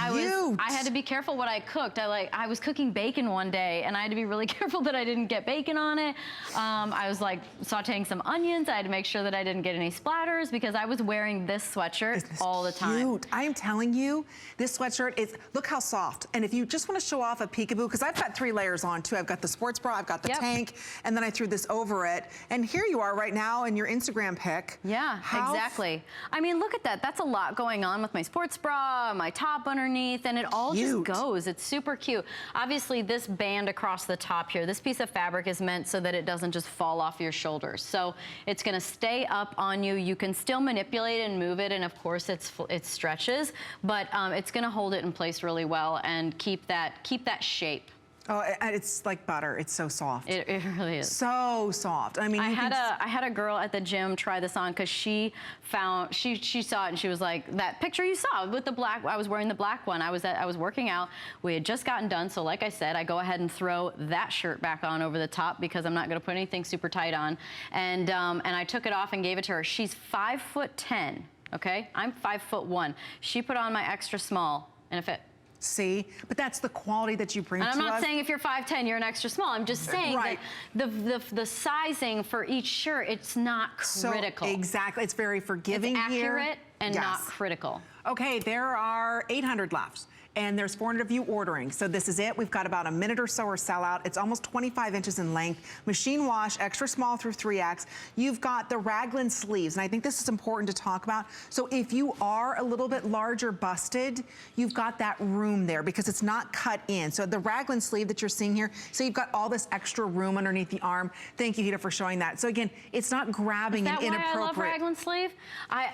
I had to be careful what I cooked. I was cooking bacon one day, and I had to be really careful that I didn't get bacon on it. I was like sauteing some onions. I had to make sure that I didn't get any splatters because I was wearing this sweatshirt all the time. Cute. I am telling you, this sweatshirt is, look how soft. And if you just want to show off a peekaboo, because I've got 3 layers on too. I've got the sports bra, I've got the tank, and then I threw this over it. And here you are right now in your Instagram pic. Yeah, exactly. I mean, look at that. That's a lot going on with my sports bra, my top underneath, and it all just goes. It's super cute. Obviously, this band across the top here, this piece of fabric is meant so that it doesn't just fall off your shoulders. So it's gonna stay up on you. You can still manipulate and move it, and of course it stretches, but it's gonna hold it in place really well and keep that shape. Oh, it's like butter. It's so soft. It really is. So soft. I mean, I had a girl at the gym try this on because she saw it and she was like, that picture you saw with the black, I was wearing the black one. I was working out. We had just gotten done. So like I said, I go ahead and throw that shirt back on over the top because I'm not going to put anything super tight on. And I took it off and gave it to her. She's 5'10", okay? I'm 5'1". She put on my extra small and it fit. See, but that's the quality that you bring to us. And I'm not saying if you're 5'10", you're an extra small. I'm just saying that the sizing for each shirt, it's not critical. So, exactly, it's very forgiving it's here. accurate and not critical. Okay, there are 800 left. And there's 400 of you ordering. So this is it. We've got about a minute or so or sell out. It's almost 25 inches in length. Machine wash, extra small through 3X. You've got the raglan sleeves. And I think this is important to talk about. So if you are a little bit larger busted, you've got that room there because it's not cut in. So the raglan sleeve that you're seeing here, so you've got all this extra room underneath the arm. Thank you, Hita, for showing that. So again, it's not grabbing and inappropriate. Is that why I love raglan sleeve?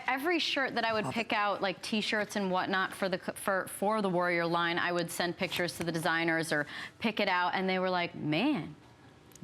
Every shirt that I would pick out, like t-shirts and whatnot for the Warrior line, I would send pictures to the designers or pick it out, and they were like, man,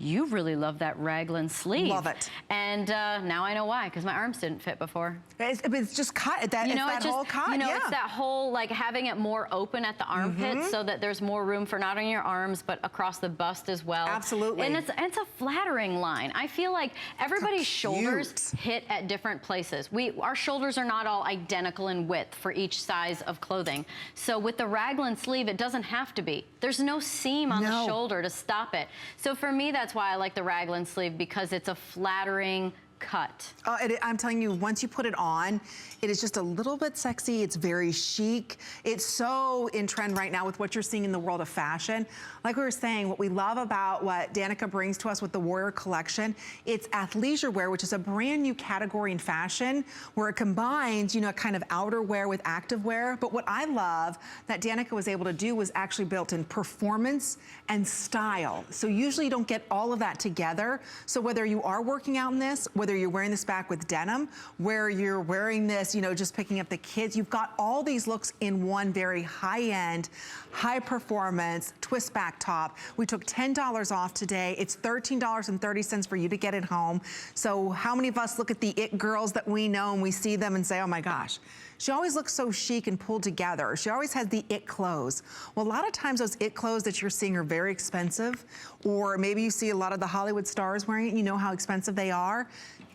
you really love that raglan sleeve. Love it. And now I know why, because my arms didn't fit before. It's just cut. It's that whole cut. You know, it's that whole, like, having it more open at the armpit so that there's more room for not only your arms, but across the bust as well. Absolutely. And it's a flattering line. I feel like everybody's shoulders hit at different places. Our shoulders are not all identical in width for each size of clothing. So with the raglan sleeve, it doesn't have to be. There's no seam on the shoulder to stop it. So for me, that's why I like the raglan sleeve, because it's a flattering cut. I'm telling you, once you put it on, it is just a little bit sexy. It's very chic. It's so in trend right now with what you're seeing in the world of fashion. Like we were saying, what we love about what Danica brings to us with the Warrior collection, it's athleisure wear, which is a brand new category in fashion where it combines, you know, kind of outerwear with activewear. But what I love that Danica was able to do was actually built in performance and style. So usually you don't get all of that together. So whether you are working out in this, whether you're wearing this back with denim, where you're wearing this, you know, just picking up the kids, you've got all these looks in one very high-end, high-performance twist back top. We took $10 off today. It's $13.30 for you to get it home. So how many of us look at the it girls that we know and we see them and say, oh my gosh, she always looks so chic and pulled together. She always has the it clothes. Well, a lot of times those it clothes that you're seeing are very expensive, or maybe you see a lot of the Hollywood stars wearing it, you know how expensive they are.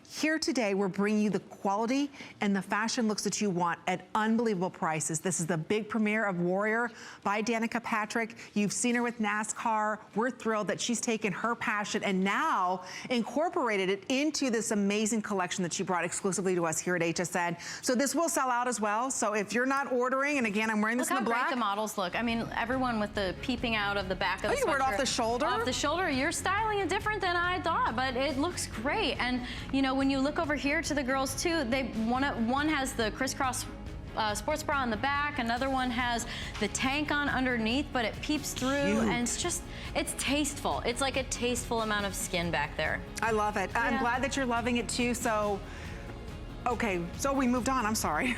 Here today, we're bringing you the quality and the fashion looks that you want at unbelievable prices. This is the big premiere of Warrior by Danica Patrick. You've seen her with NASCAR. We're thrilled that she's taken her passion and now incorporated it into this amazing collection that she brought exclusively to us here at HSN. So this will sell out as well. So if you're not ordering, and again, I'm wearing this in the black. Look how great the models look. I mean, everyone with the peeping out of the back of the you wear it off the shoulder? Off the shoulder. You're styling it different than I thought, but it looks great. And, you know, when you look over here to the girls too, one has the crisscross sports bra on the back, another one has the tank on underneath, but it peeps through, and it's tasteful. It's like a tasteful amount of skin back there. I love it. I'm glad that you're loving it too. So, okay, so we moved on, I'm sorry.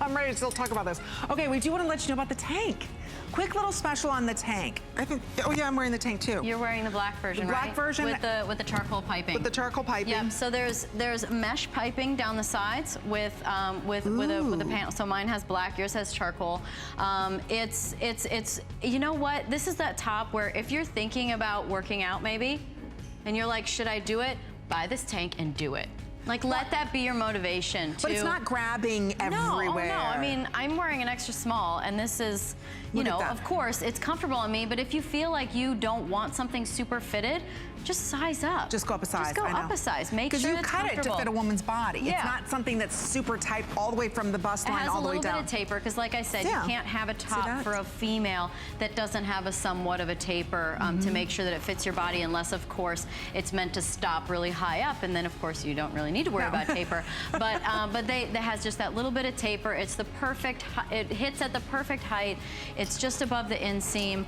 I'm ready to still talk about this. Okay, we do want to let you know about the tank. Quick little special on the tank. I think, oh yeah, I'm wearing the tank too. You're wearing the black version, right? The black version. With the charcoal piping. With the charcoal piping. Yep, so there's mesh piping down the sides with a panel. So mine has black, yours has charcoal. It's you know what? This is that top where if you're thinking about working out maybe, and you're like, should I do it? Buy this tank and do it. Like, let that be your motivation. But it's not grabbing everywhere. No, I mean, I'm wearing an extra small, and this is, you know, of course, it's comfortable on me, but if you feel like you don't want something super fitted, just size up. Just go up a size. Just go up a size. Make sure it's comfortable. Because you cut it to fit a woman's body. Yeah. It's not something that's super tight all the way from the bust line all the way down. It has a little bit of taper, because like I said, you can't have a top for a female that doesn't have a somewhat of a taper to make sure that it fits your body, unless, of course, it's meant to stop really high up, and then, of course, you don't really need to worry about taper. But that has just that little bit of taper. It's the perfect, it hits at the perfect height. It's just above the inseam.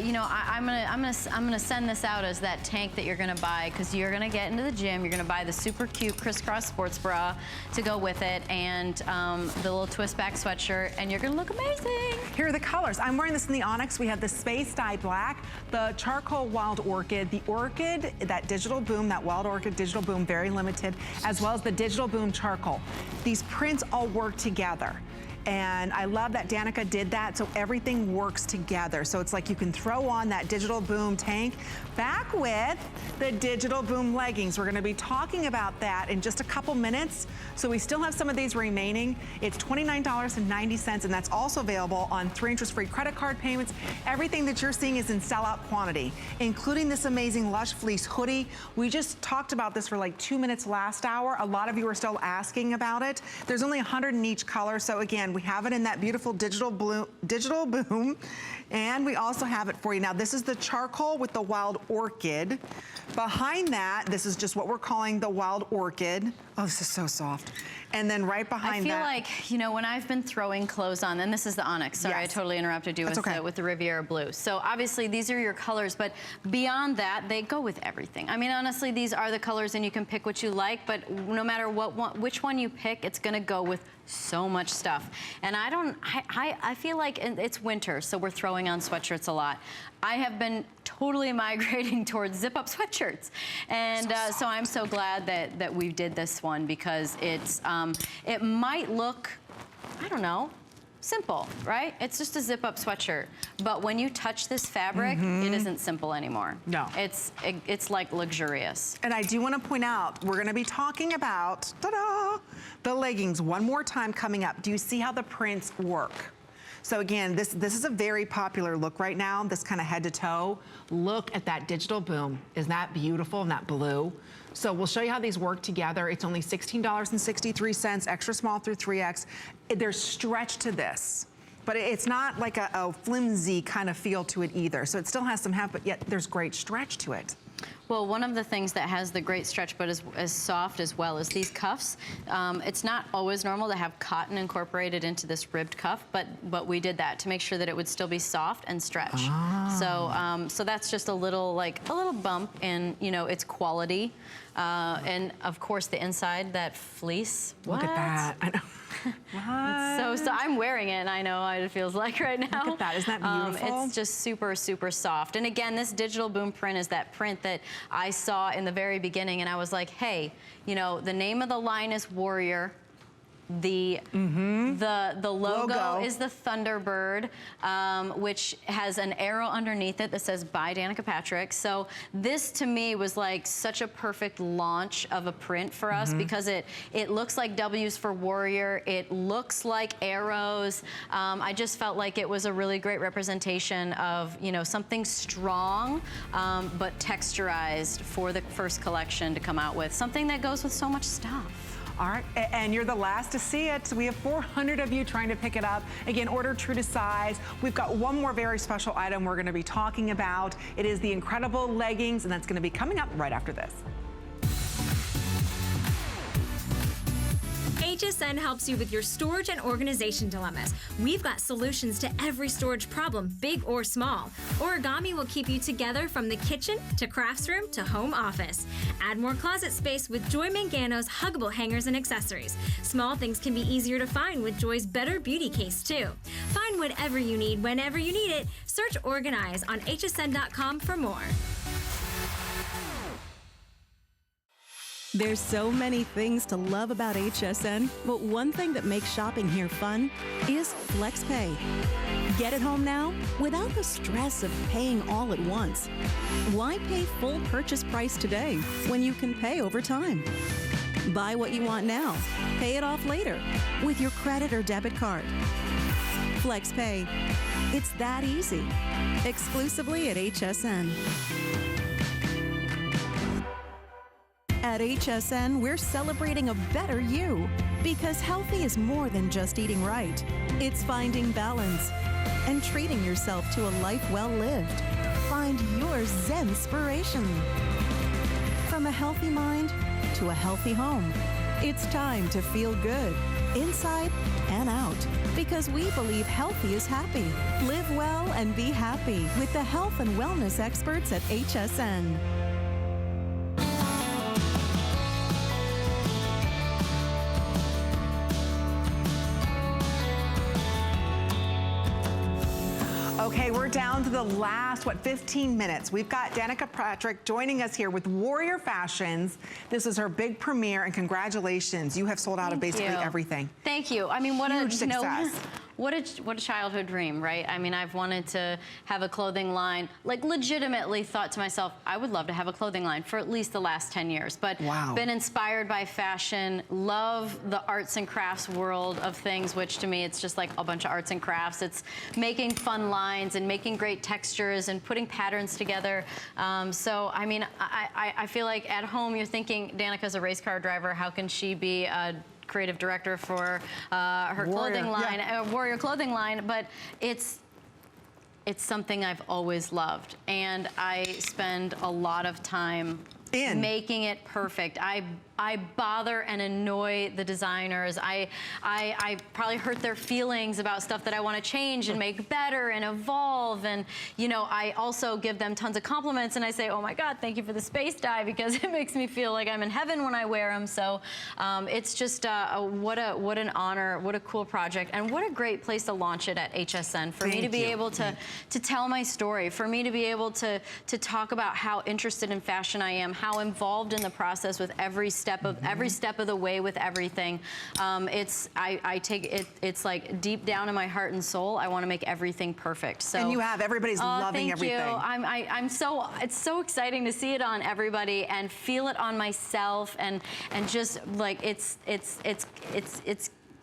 You know, I'm gonna send this out as that tank that you're gonna buy, because you're gonna get into the gym, you're gonna buy the super cute crisscross sports bra to go with it, and the little twist back sweatshirt, and you're gonna look amazing. Here are the colors. I'm wearing this in the onyx. We have the space dye black, the charcoal wild orchid, the orchid, that digital boom, that wild orchid digital boom, very limited, as well as the digital boom charcoal. These prints all work together. And I love that Danica did that, so everything works together. So it's like you can throw on that digital boom tank back with the digital boom leggings. We're gonna be talking about that in just a couple minutes. So we still have some of these remaining. It's $29.90, and that's also available on 3 interest-free credit card payments. Everything that you're seeing is in sellout quantity, including this amazing Lush Fleece hoodie. We just talked about this for like 2 minutes last hour. A lot of you are still asking about it. There's only 100 in each color, so again, we have it in that beautiful digital boom, and we also have it for you. Now, this is the charcoal with the wild orchid. Behind that, this is just what we're calling the wild orchid. Oh, this is so soft. And then right behind that. I feel like, you know, when I've been throwing clothes on, and this is the onyx, sorry, Yes. I totally interrupted you with the Riviera blue. So obviously these are your colors, but beyond that, they go with everything. I mean, honestly, these are the colors and you can pick what you like, but no matter which one you pick, it's gonna go with so much stuff. And I feel like it's winter, so we're throwing on sweatshirts a lot. I have been totally migrating towards zip-up sweatshirts. And so I'm so glad that we did this one, because it might look, I don't know, simple, right? It's just a zip-up sweatshirt. But when you touch this fabric, it isn't simple anymore. No. It's like luxurious. And I do want to point out, we're going to be talking about, ta-da, the leggings one more time coming up. Do you see how the prints work? So again, this is a very popular look right now, this kind of head to toe. Look at that digital boom. Isn't that beautiful, and that blue? So we'll show you how these work together. It's only $16.63, extra small through 3X. There's stretch to this, but it's not like a flimsy kind of feel to it either. So it still has some heft, but yet there's great stretch to it. Well, one of the things that has the great stretch but is as soft as well is these cuffs. It's not always normal to have cotton incorporated into this ribbed cuff, but we did that to make sure that it would still be soft and stretch. So that's just a little bump in, you know, its quality. And of course the inside, that fleece. Look at that. I know. So I'm wearing it, and I know what it feels like right now. Look at that. Isn't that beautiful? It's just super, super soft. And again, this digital boom print is that print that I saw in the very beginning, and I was like, hey, you know, the name of the line is Warrior. The logo is the Thunderbird, which has an arrow underneath it that says "By Danica Patrick." So this, to me, was like such a perfect launch of a print for us, because it looks like W's for Warrior. It looks like arrows. I just felt like it was a really great representation of, you know, something strong, but texturized for the first collection to come out with. Something that goes with so much stuff. All right, and you're the last to see it. We have 400 of you trying to pick it up. Again, order true to size. We've got one more very special item we're gonna be talking about. It is the incredible leggings, and that's gonna be coming up right after this. HSN helps you with your storage and organization dilemmas. We've got solutions to every storage problem, big or small. Origami will keep you together from the kitchen to crafts room to home office. Add more closet space with Joy Mangano's huggable hangers and accessories. Small things can be easier to find with Joy's Better Beauty Case, too. Find whatever you need whenever you need it. Search Organize on hsn.com for more. There's so many things to love about HSN, but one thing that makes shopping here fun is FlexPay. Get it home now without the stress of paying all at once. Why pay full purchase price today when you can pay over time? Buy what you want now, pay it off later with your credit or debit card. FlexPay. It's that easy. Exclusively at HSN. At HSN, we're celebrating a better you, because healthy is more than just eating right. It's finding balance and treating yourself to a life well lived. Find your Zen-spiration. From a healthy mind to a healthy home. It's time to feel good, inside and out, because we believe healthy is happy. Live well and be happy with the health and wellness experts at HSN. Okay, we're down to the last, 15 minutes. We've got Danica Patrick joining us here with Warrior Fashions. This is her big premiere, and congratulations. You have sold out of basically everything. Thank you. I mean, what Huge a success. What a childhood dream, right? I mean, I've wanted to have a clothing line, like legitimately thought to myself, I would love to have a clothing line for at least the last 10 years. But been inspired by fashion, love the arts and crafts world of things, which to me, it's just like a bunch of arts and crafts. It's making fun lines and making great textures and putting patterns together. So, I mean, I feel like at home you're thinking, Danica's a race car driver, how can she be a creative director for her clothing line, Warrior clothing line, but it's something I've always loved, and I spend a lot of time making it perfect. I bother and annoy the designers. I probably hurt their feelings about stuff that I want to change and make better and evolve. And, you know, I also give them tons of compliments, and I say, oh my God, thank you for the space dye, because it makes me feel like I'm in heaven when I wear them. So it's just what an honor, what a cool project, and what a great place to launch it at HSN. For me to be able to tell my story, for me to be able to talk about how interested in fashion I am, how involved in the process with every step of the way with everything. I take it. It's like deep down in my heart and soul, I want to make everything perfect. So and you have everybody's loving everything. I'm so it's so exciting to see it on everybody and feel it on myself, and just like it's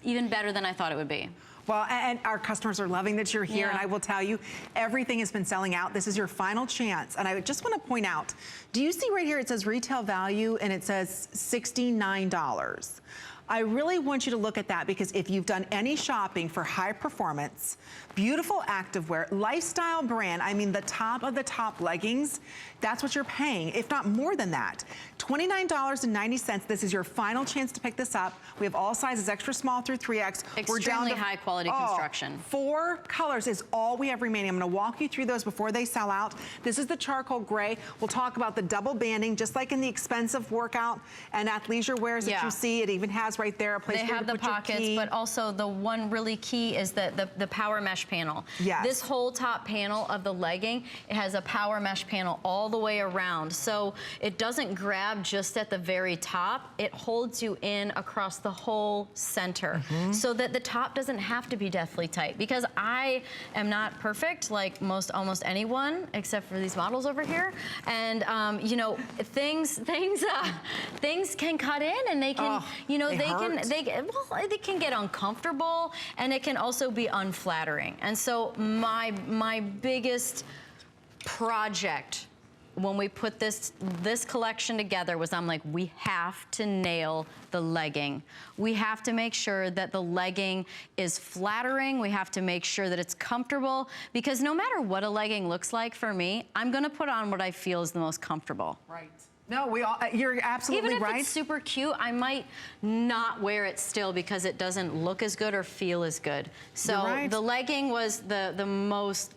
even better than I thought it would be. Well, and our customers are loving that you're here, and I will tell you, everything has been selling out. This is your final chance, and I just want to point out, do you see right here, it says retail value, and it says $69. I really want you to look at that, because if you've done any shopping for high performance, beautiful activewear, lifestyle brand, I mean the top of the top leggings, that's what you're paying, if not more than that. $29.90. This is your final chance to pick this up. We have all sizes, extra small through 3X. Extremely We're down to high quality construction. 4 colors is all we have remaining. I'm gonna walk you through those before they sell out. This is the charcoal gray. We'll talk about the double banding, just like in the expensive workout and athleisure wears that you see. It even has right there a place they where have you the put your pockets, key. but also the one really key is the power mesh panel. Yes. This whole top panel of the legging, it has a power mesh panel all the way around. So it doesn't grab just at the very top. It holds you in across the whole center, so that the top doesn't have to be deathly tight, because I am not perfect like almost anyone except for these models over here. And you know, things can cut in, and they can, you know, they can get uncomfortable, and it can also be unflattering. And so my biggest project when we put this collection together was, I'm like, we have to nail the legging. We have to make sure that the legging is flattering. We have to make sure that it's comfortable, because no matter what a legging looks like for me, I'm gonna put on what I feel is the most comfortable. Right. No, you're absolutely Even if right. it's super cute, I might not wear it still because it doesn't look as good or feel as good. So the legging was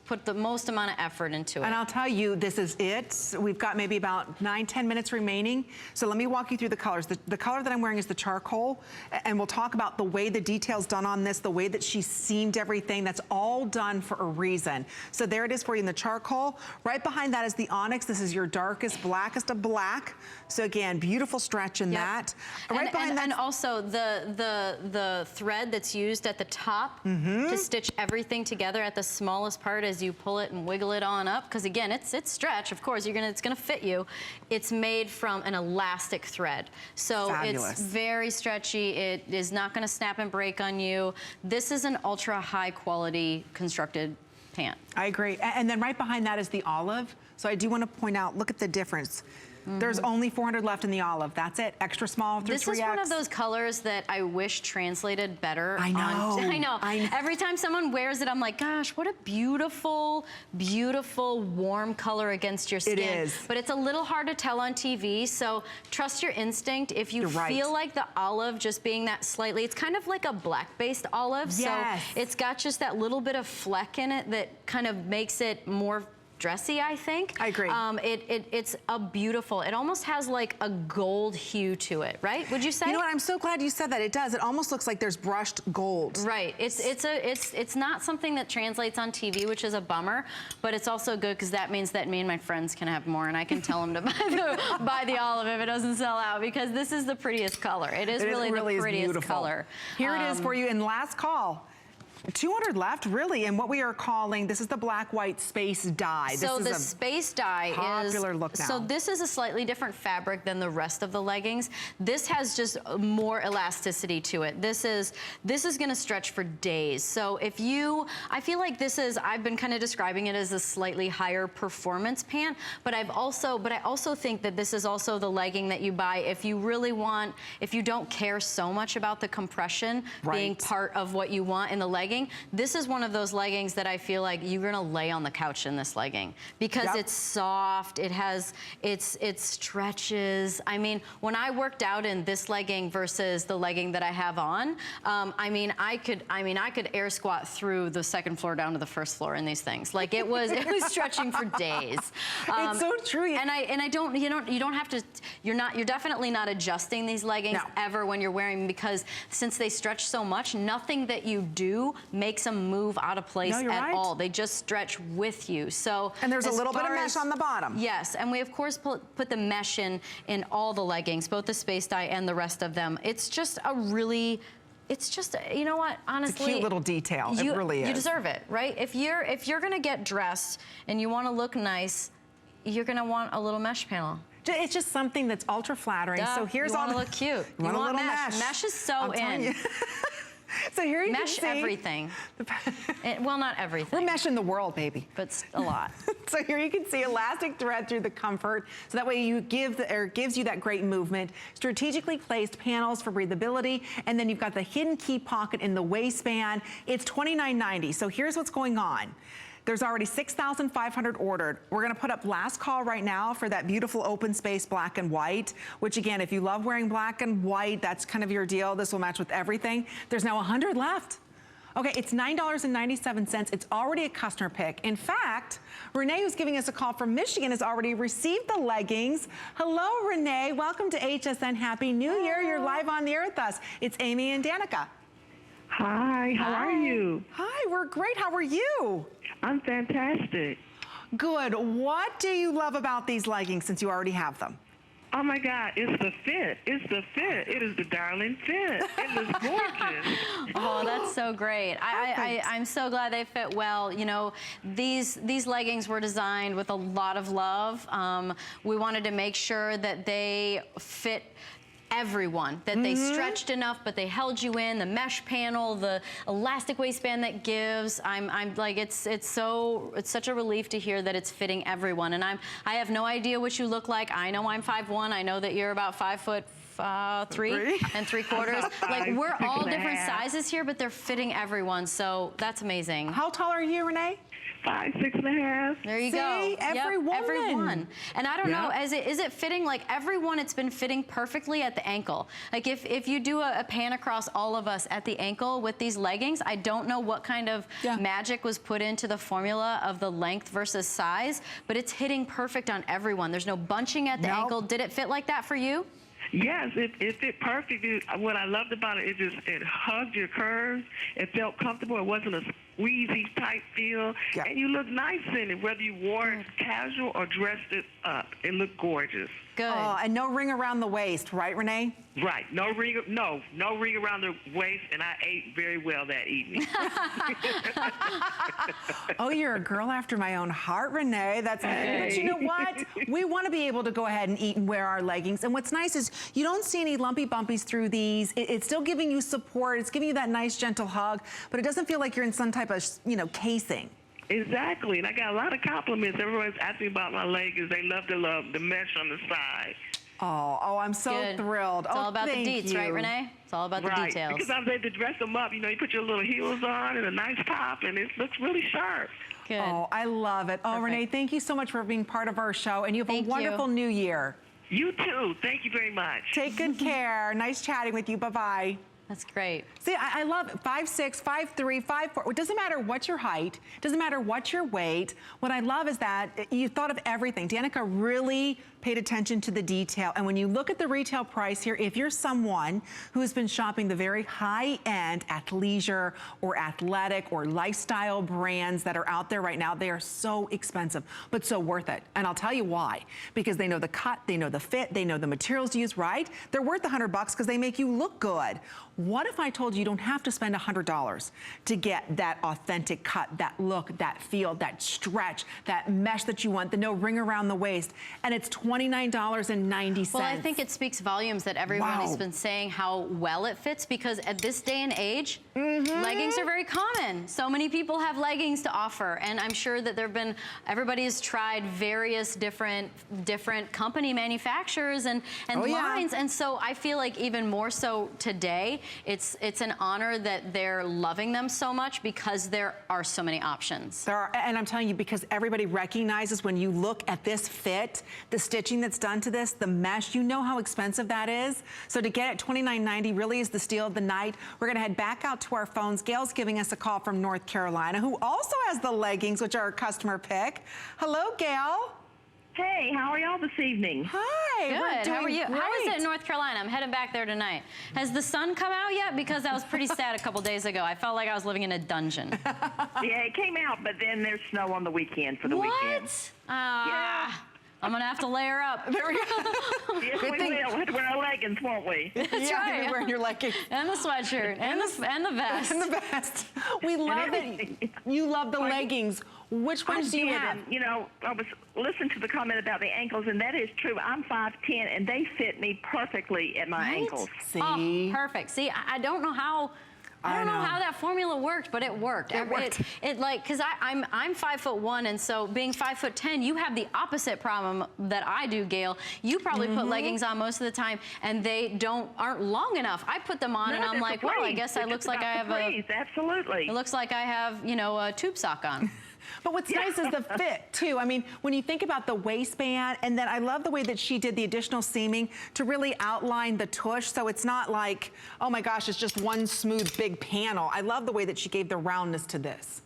put the most amount of effort into it. And I'll tell you, this is it. We've got maybe about 9-10 minutes remaining. So let me walk you through the colors. The color that I'm wearing is the charcoal, and we'll talk about the way the detail's done on this, the way that she seamed everything. That's all done for a reason. So there it is for you in the charcoal. Right behind that is the onyx. This is your darkest, blackest of black. So again, beautiful stretch in that. Right behind that, and also the thread that's used at the top to stitch everything together at the smallest part as you pull it and wiggle it on up. Because again, it's stretch. Of course, it's gonna fit you. It's made from an elastic thread, so it's very stretchy. It is not gonna snap and break on you. This is an ultra high quality constructed pant. I agree. And then right behind that is the olive. So I do want to point out, look at the difference. There's only 400 left in the olive. That's it. Extra small through 3X. This is one of those colors that I wish translated better. I know. I know. Every time someone wears it, I'm like, gosh, what a beautiful, beautiful, warm color against your skin. It is. But it's a little hard to tell on TV, so trust your instinct. If you feel like the olive just being that slightly, it's kind of like a black-based olive. Yes. So it's got just that little bit of fleck in it that kind of makes it more dressy, I think. I agree. It's a beautiful, it almost has like a gold hue to it, right? Would you say? You know what, I'm so glad you said that. It does. It almost looks like there's brushed gold. Right. It's not something that translates on TV, which is a bummer, but it's also good because that means that me and my friends can have more and I can tell them to buy the olive if it doesn't sell out, because this is the prettiest color. It really the prettiest color. Here it is for you in last call. 200 left, really, and what we are calling, this is the black-white space dye. So this the is a space dye popular look now. So this is a slightly different fabric than the rest of the leggings. This has just more elasticity to it. This is gonna stretch for days. So if you, I feel like this is, I've been kind of describing it as a slightly higher performance pant, but I also think that this is also the legging that you buy if you really want, if you don't care so much about the compression being part of what you want in the legging. This is one of those leggings that I feel like you're gonna lay on the couch in this legging because it's soft, it has, it stretches. I mean, when I worked out in this legging versus the legging that I have on, I could air squat through the second floor down to the first floor in these things. Like it was stretching for days. It's so true. And I don't, you don't have to, you're definitely not adjusting these leggings ever when you're wearing them, because since they stretch so much, nothing that you do makes them move out of place at all. They just stretch with you. So, and there's a little bit of mesh on the bottom. Yes, and we of course put the mesh in all the leggings, both the space dye and the rest of them. It's just a really, it's just, you know what, honestly. It's a cute little detail, it really is. You deserve it, right? If you're gonna get dressed and you wanna look nice, you're gonna want a little mesh panel. It's just something that's ultra flattering. Duh. So here's all. You wanna look cute. You want a little mesh. Mesh is so in. So here you mesh can see everything. Well, not everything. We're meshing the world, baby. But a lot. So here you can see elastic thread through the comfort. So that way you gives you that great movement. Strategically placed panels for breathability. And then you've got the hidden key pocket in the waistband. It's $29.90. So here's what's going on. There's already 6,500 ordered. We're gonna put up last call right now for that beautiful open space black and white, which again, if you love wearing black and white, that's kind of your deal. This will match with everything. There's now 100 left. Okay, it's $9.97. It's already a customer pick. In fact, Renee, who's giving us a call from Michigan, has already received the leggings. Hello, Renee. Welcome to HSN. Happy New Year. You're live on the air with us. It's Amy and Danica. Hi, how are you? Hi, we're great. How are you? I'm fantastic. Good. What do you love about these leggings since you already have them? Oh my God, it's the fit. It's the fit. It is the darling fit. It is gorgeous. Oh, that's so great. I'm so glad they fit well. You know, these leggings were designed with a lot of love. We wanted to make sure that they fit everyone, that they stretched enough, but they held you in. The mesh panel, the elastic waistband that gives. I'm like, it's such a relief to hear that it's fitting everyone. And I have no idea what you look like. I know I'm 5'1". I know that you're about 5'3" and 3/4. Like we're all different sizes here, but they're fitting everyone. So that's amazing. How tall are you, Renee? 5', 6.5". There you See? go. Everyone. And I don't know, is it fitting like everyone? It's been fitting perfectly at the ankle. Like if you do a pan across all of us at the ankle with these leggings, I don't know what kind of magic was put into the formula of the length versus size, but it's hitting perfect on everyone. There's no bunching at the ankle. Did it fit like that for you? Yes, it fit perfect. What I loved about it, it hugged your curves. It felt comfortable. It wasn't a squeezy type feel. Yeah. And you look nice in it, whether you wore it casual or dressed it up. It looked gorgeous. Good. Oh, and no ring around the waist, right, Renee? Right. No ring around the waist, and I ate very well that evening. Oh, you're a girl after my own heart, Renee. But you know what? We want to be able to go ahead and eat and wear our leggings. And what's nice is you don't see any lumpy bumpies through these. It's still giving you support. It's giving you that nice, gentle hug, but it doesn't feel like you're in some type of, casing. Exactly, and I got a lot of compliments. Everyone's asking about my leggings. They love the mesh on the side. Oh, I'm so Good. thrilled. It's all about the deets, you. right, Renee? It's all about the details. Because I was able to dress them up. You know, you put your little heels on and a nice top, and it looks really sharp. Good. Oh, I love it. Oh, Perfect. Renee, thank you so much for being part of our show, and you have a wonderful new year. You too. Thank you very much. Take good care. Nice chatting with you. Bye-bye. That's great. See, I love it. 5'6", 5'3", 5'4". It doesn't matter what your height. It doesn't matter what your weight. What I love is that you thought of everything. Danica really paid attention to the detail. And when you look at the retail price here, if you're someone who has been shopping the very high-end athleisure or athletic or lifestyle brands that are out there right now, they are so expensive, but so worth it. And I'll tell you why. Because they know the cut, they know the fit, they know the materials used, right? They're worth $100 because they make you look good. What if I told you you don't have to spend $100 to get that authentic cut, that look, that feel, that stretch, that mesh that you want, the no ring around the waist, and it's $29.90. Well, I think it speaks volumes that everyone has been saying how well it fits, because at this day and age, leggings are very common. So many people have leggings to offer, and I'm sure that everybody has tried various different company manufacturers and lines, and so I feel like even more so today, it's an honor that they're loving them so much because there are so many options. There are, and I'm telling you, because everybody recognizes when you look at this fit, the stitching that's done to this, the mesh, you know how expensive that is. So to get it $29.90 really is the steal of the night. We're gonna head back out to our phones. Gail's giving us a call from North Carolina, who also has the leggings, which are a customer pick. Hello, Gail. Hey, how are y'all this evening? Hi. Good. How are you? Great. How is it in North Carolina? I'm heading back there tonight. Has the sun come out yet? Because I was pretty sad a couple days ago. I felt like I was living in a dungeon. Yeah, it came out, but then there's snow on the weekend for the weekend. Yeah. I'm gonna have to layer up. There we go. Yes, we will. We'll have to wear our leggings, won't we? That's right. right. You're wearing your leggings. And the sweatshirt. And the vest. And the vest. We love it. You love the leggings. Which ones do you have? And, you know, I was listening to the comment about the ankles, and that is true. I'm 5'10", and they fit me perfectly at my ankles. See? Oh, perfect. See, I don't know how. I don't know how that formula worked, but it worked. It worked. It like, because I'm 5'1", and so being 5'10", you have the opposite problem that I do, Gail. You probably put leggings on most of the time, and they aren't long enough. I put them on, and I'm like, well, I guess it looks like I have Absolutely. It looks like I have, you know, a tube sock on. But what's nice is the fit, too. I mean, when you think about the waistband, and then I love the way that she did the additional seaming to really outline the tush, so it's not like, oh my gosh, it's just one smooth, big panel. I love the way that she gave the roundness to this.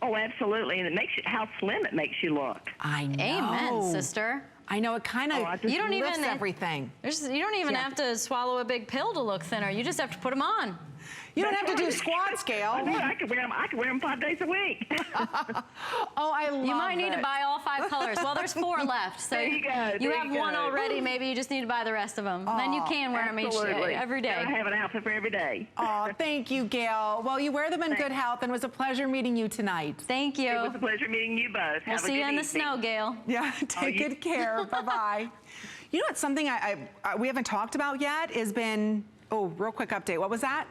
Oh, absolutely, and it makes you, how slim it makes you look. I know. Amen, sister. I know, it kind of you don't lifts even everything. You don't even have to swallow a big pill to look thinner. You just have to put them on. You don't have to do squats, Gail. I know, I could wear them 5 days a week. Oh, I love it. You might need to buy all 5 colors. Well, there's 4 left. So there you go. You have one already. Maybe you just need to buy the rest of them. Then you can wear them every day. I have an outfit for every day. Oh, thank you, Gail. Well, you wear them in good health, and it was a pleasure meeting you tonight. Thank you. It was a pleasure meeting you both. We'll see you in the snow, Gail. Yeah, take good care. Bye-bye. You know what, something we haven't talked about yet has been, real quick update. What was that?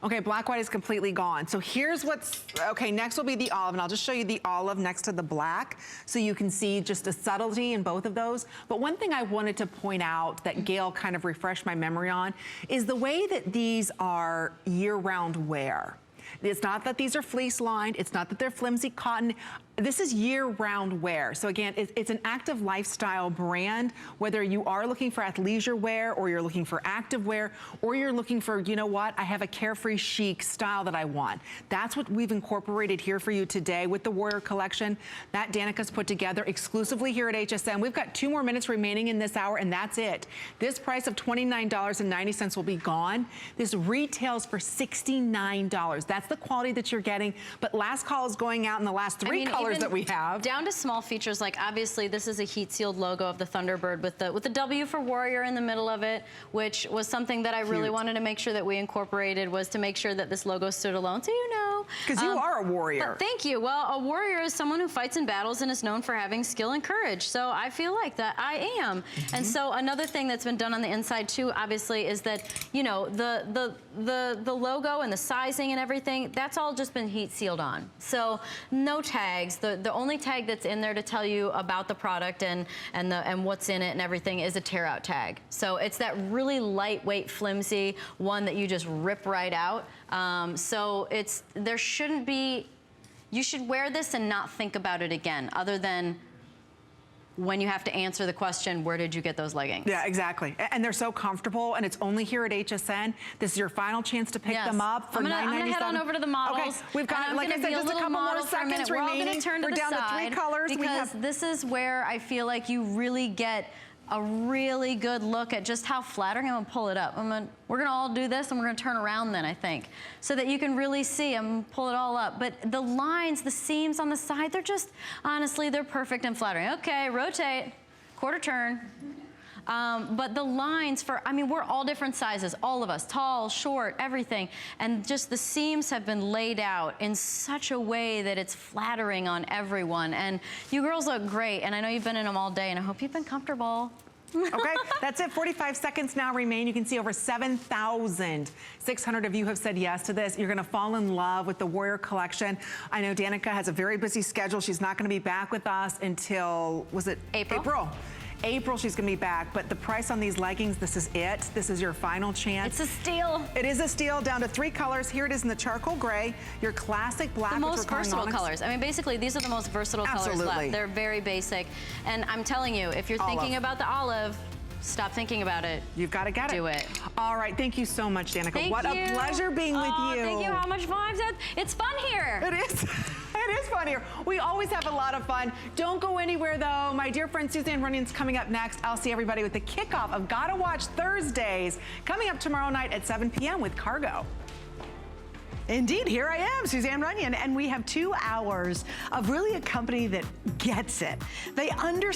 Okay, black white is completely gone. So here's next will be the olive, and I'll just show you the olive next to the black so you can see just a subtlety in both of those. But one thing I wanted to point out that Gail kind of refreshed my memory on is the way that these are year-round wear. It's not that these are fleece lined, it's not that they're flimsy cotton. This is year-round wear. So again, it's an active lifestyle brand, whether you are looking for athleisure wear or you're looking for active wear or you're looking for, you know what, I have a carefree chic style that I want. That's what we've incorporated here for you today with the Warrior collection that Danica's put together exclusively here at HSN. We've got 2 more minutes remaining in this hour, and that's it. This price of $29.90 will be gone. This retails for $69. That's the quality that you're getting, but last call is going out in the last 3 colors. colors that we have. Down to small features, like obviously this is a heat sealed logo of the Thunderbird with the W for Warrior in the middle of it, which was something that I really wanted to make sure that we incorporated, was to make sure that this logo stood alone, so you know. Because you are a warrior. Thank you. Well, a warrior is someone who fights in battles and is known for having skill and courage. So I feel like that I am. And so another thing that's been done on the inside too, obviously, is that, you know, the logo and the sizing and everything, that's all just been heat sealed on. So no tags. The only tag that's in there to tell you about the product and what's in it and everything is a tear out tag. So it's that really lightweight, flimsy one that you just rip right out. So there shouldn't be, you should wear this and not think about it again, other than when you have to answer the question, where did you get those leggings? Yeah, exactly. And they're so comfortable, and it's only here at HSN. This is your final chance to pick them up for $9.97. I'm gonna head on over to the models. Okay, we've got, like I said, just a couple more seconds remaining. We're all gonna turn to the down side to 3 colors. because this is where I feel like you really get a really good look at just how flattering. I'm gonna pull it up. We're gonna all do this and we're gonna turn around then, I think, so that you can really see them, pull it all up. But the lines, the seams on the side, they're just, honestly, they're perfect and flattering. Okay, rotate, quarter turn. But the lines I mean, we're all different sizes, all of us, tall, short, everything. And just the seams have been laid out in such a way that it's flattering on everyone. And you girls look great, and I know you've been in them all day, and I hope you've been comfortable. Okay, that's it. 45 seconds now remain. You can see over 7,600 of you have said yes to this. You're gonna fall in love with the Warrior collection. I know Danica has a very busy schedule. She's not gonna be back with us until, was it April? April she's gonna be back, but the price on these leggings, this is it. This is your final chance. It's a steal. It is a steal, down to 3 colors. Here it is in the charcoal gray, your classic black. The most versatile colors. I mean, basically, these are the most versatile colors left. They're very basic. And I'm telling you, if you're thinking about the olive, stop thinking about it. You've got to get it. Do it. All right, thank you so much, Danica. Thank what you. a pleasure being with you. Thank you. How much fun? It's fun here. It is. It is fun here. We always have a lot of fun. Don't go anywhere, though. My dear friend Suzanne Runyon's coming up next. I'll see everybody with the kickoff of Gotta Watch Thursdays coming up tomorrow night at 7 p.m. with Cargo. Indeed, here I am, Suzanne Runyon, and we have 2 hours of really a company that gets it. They understand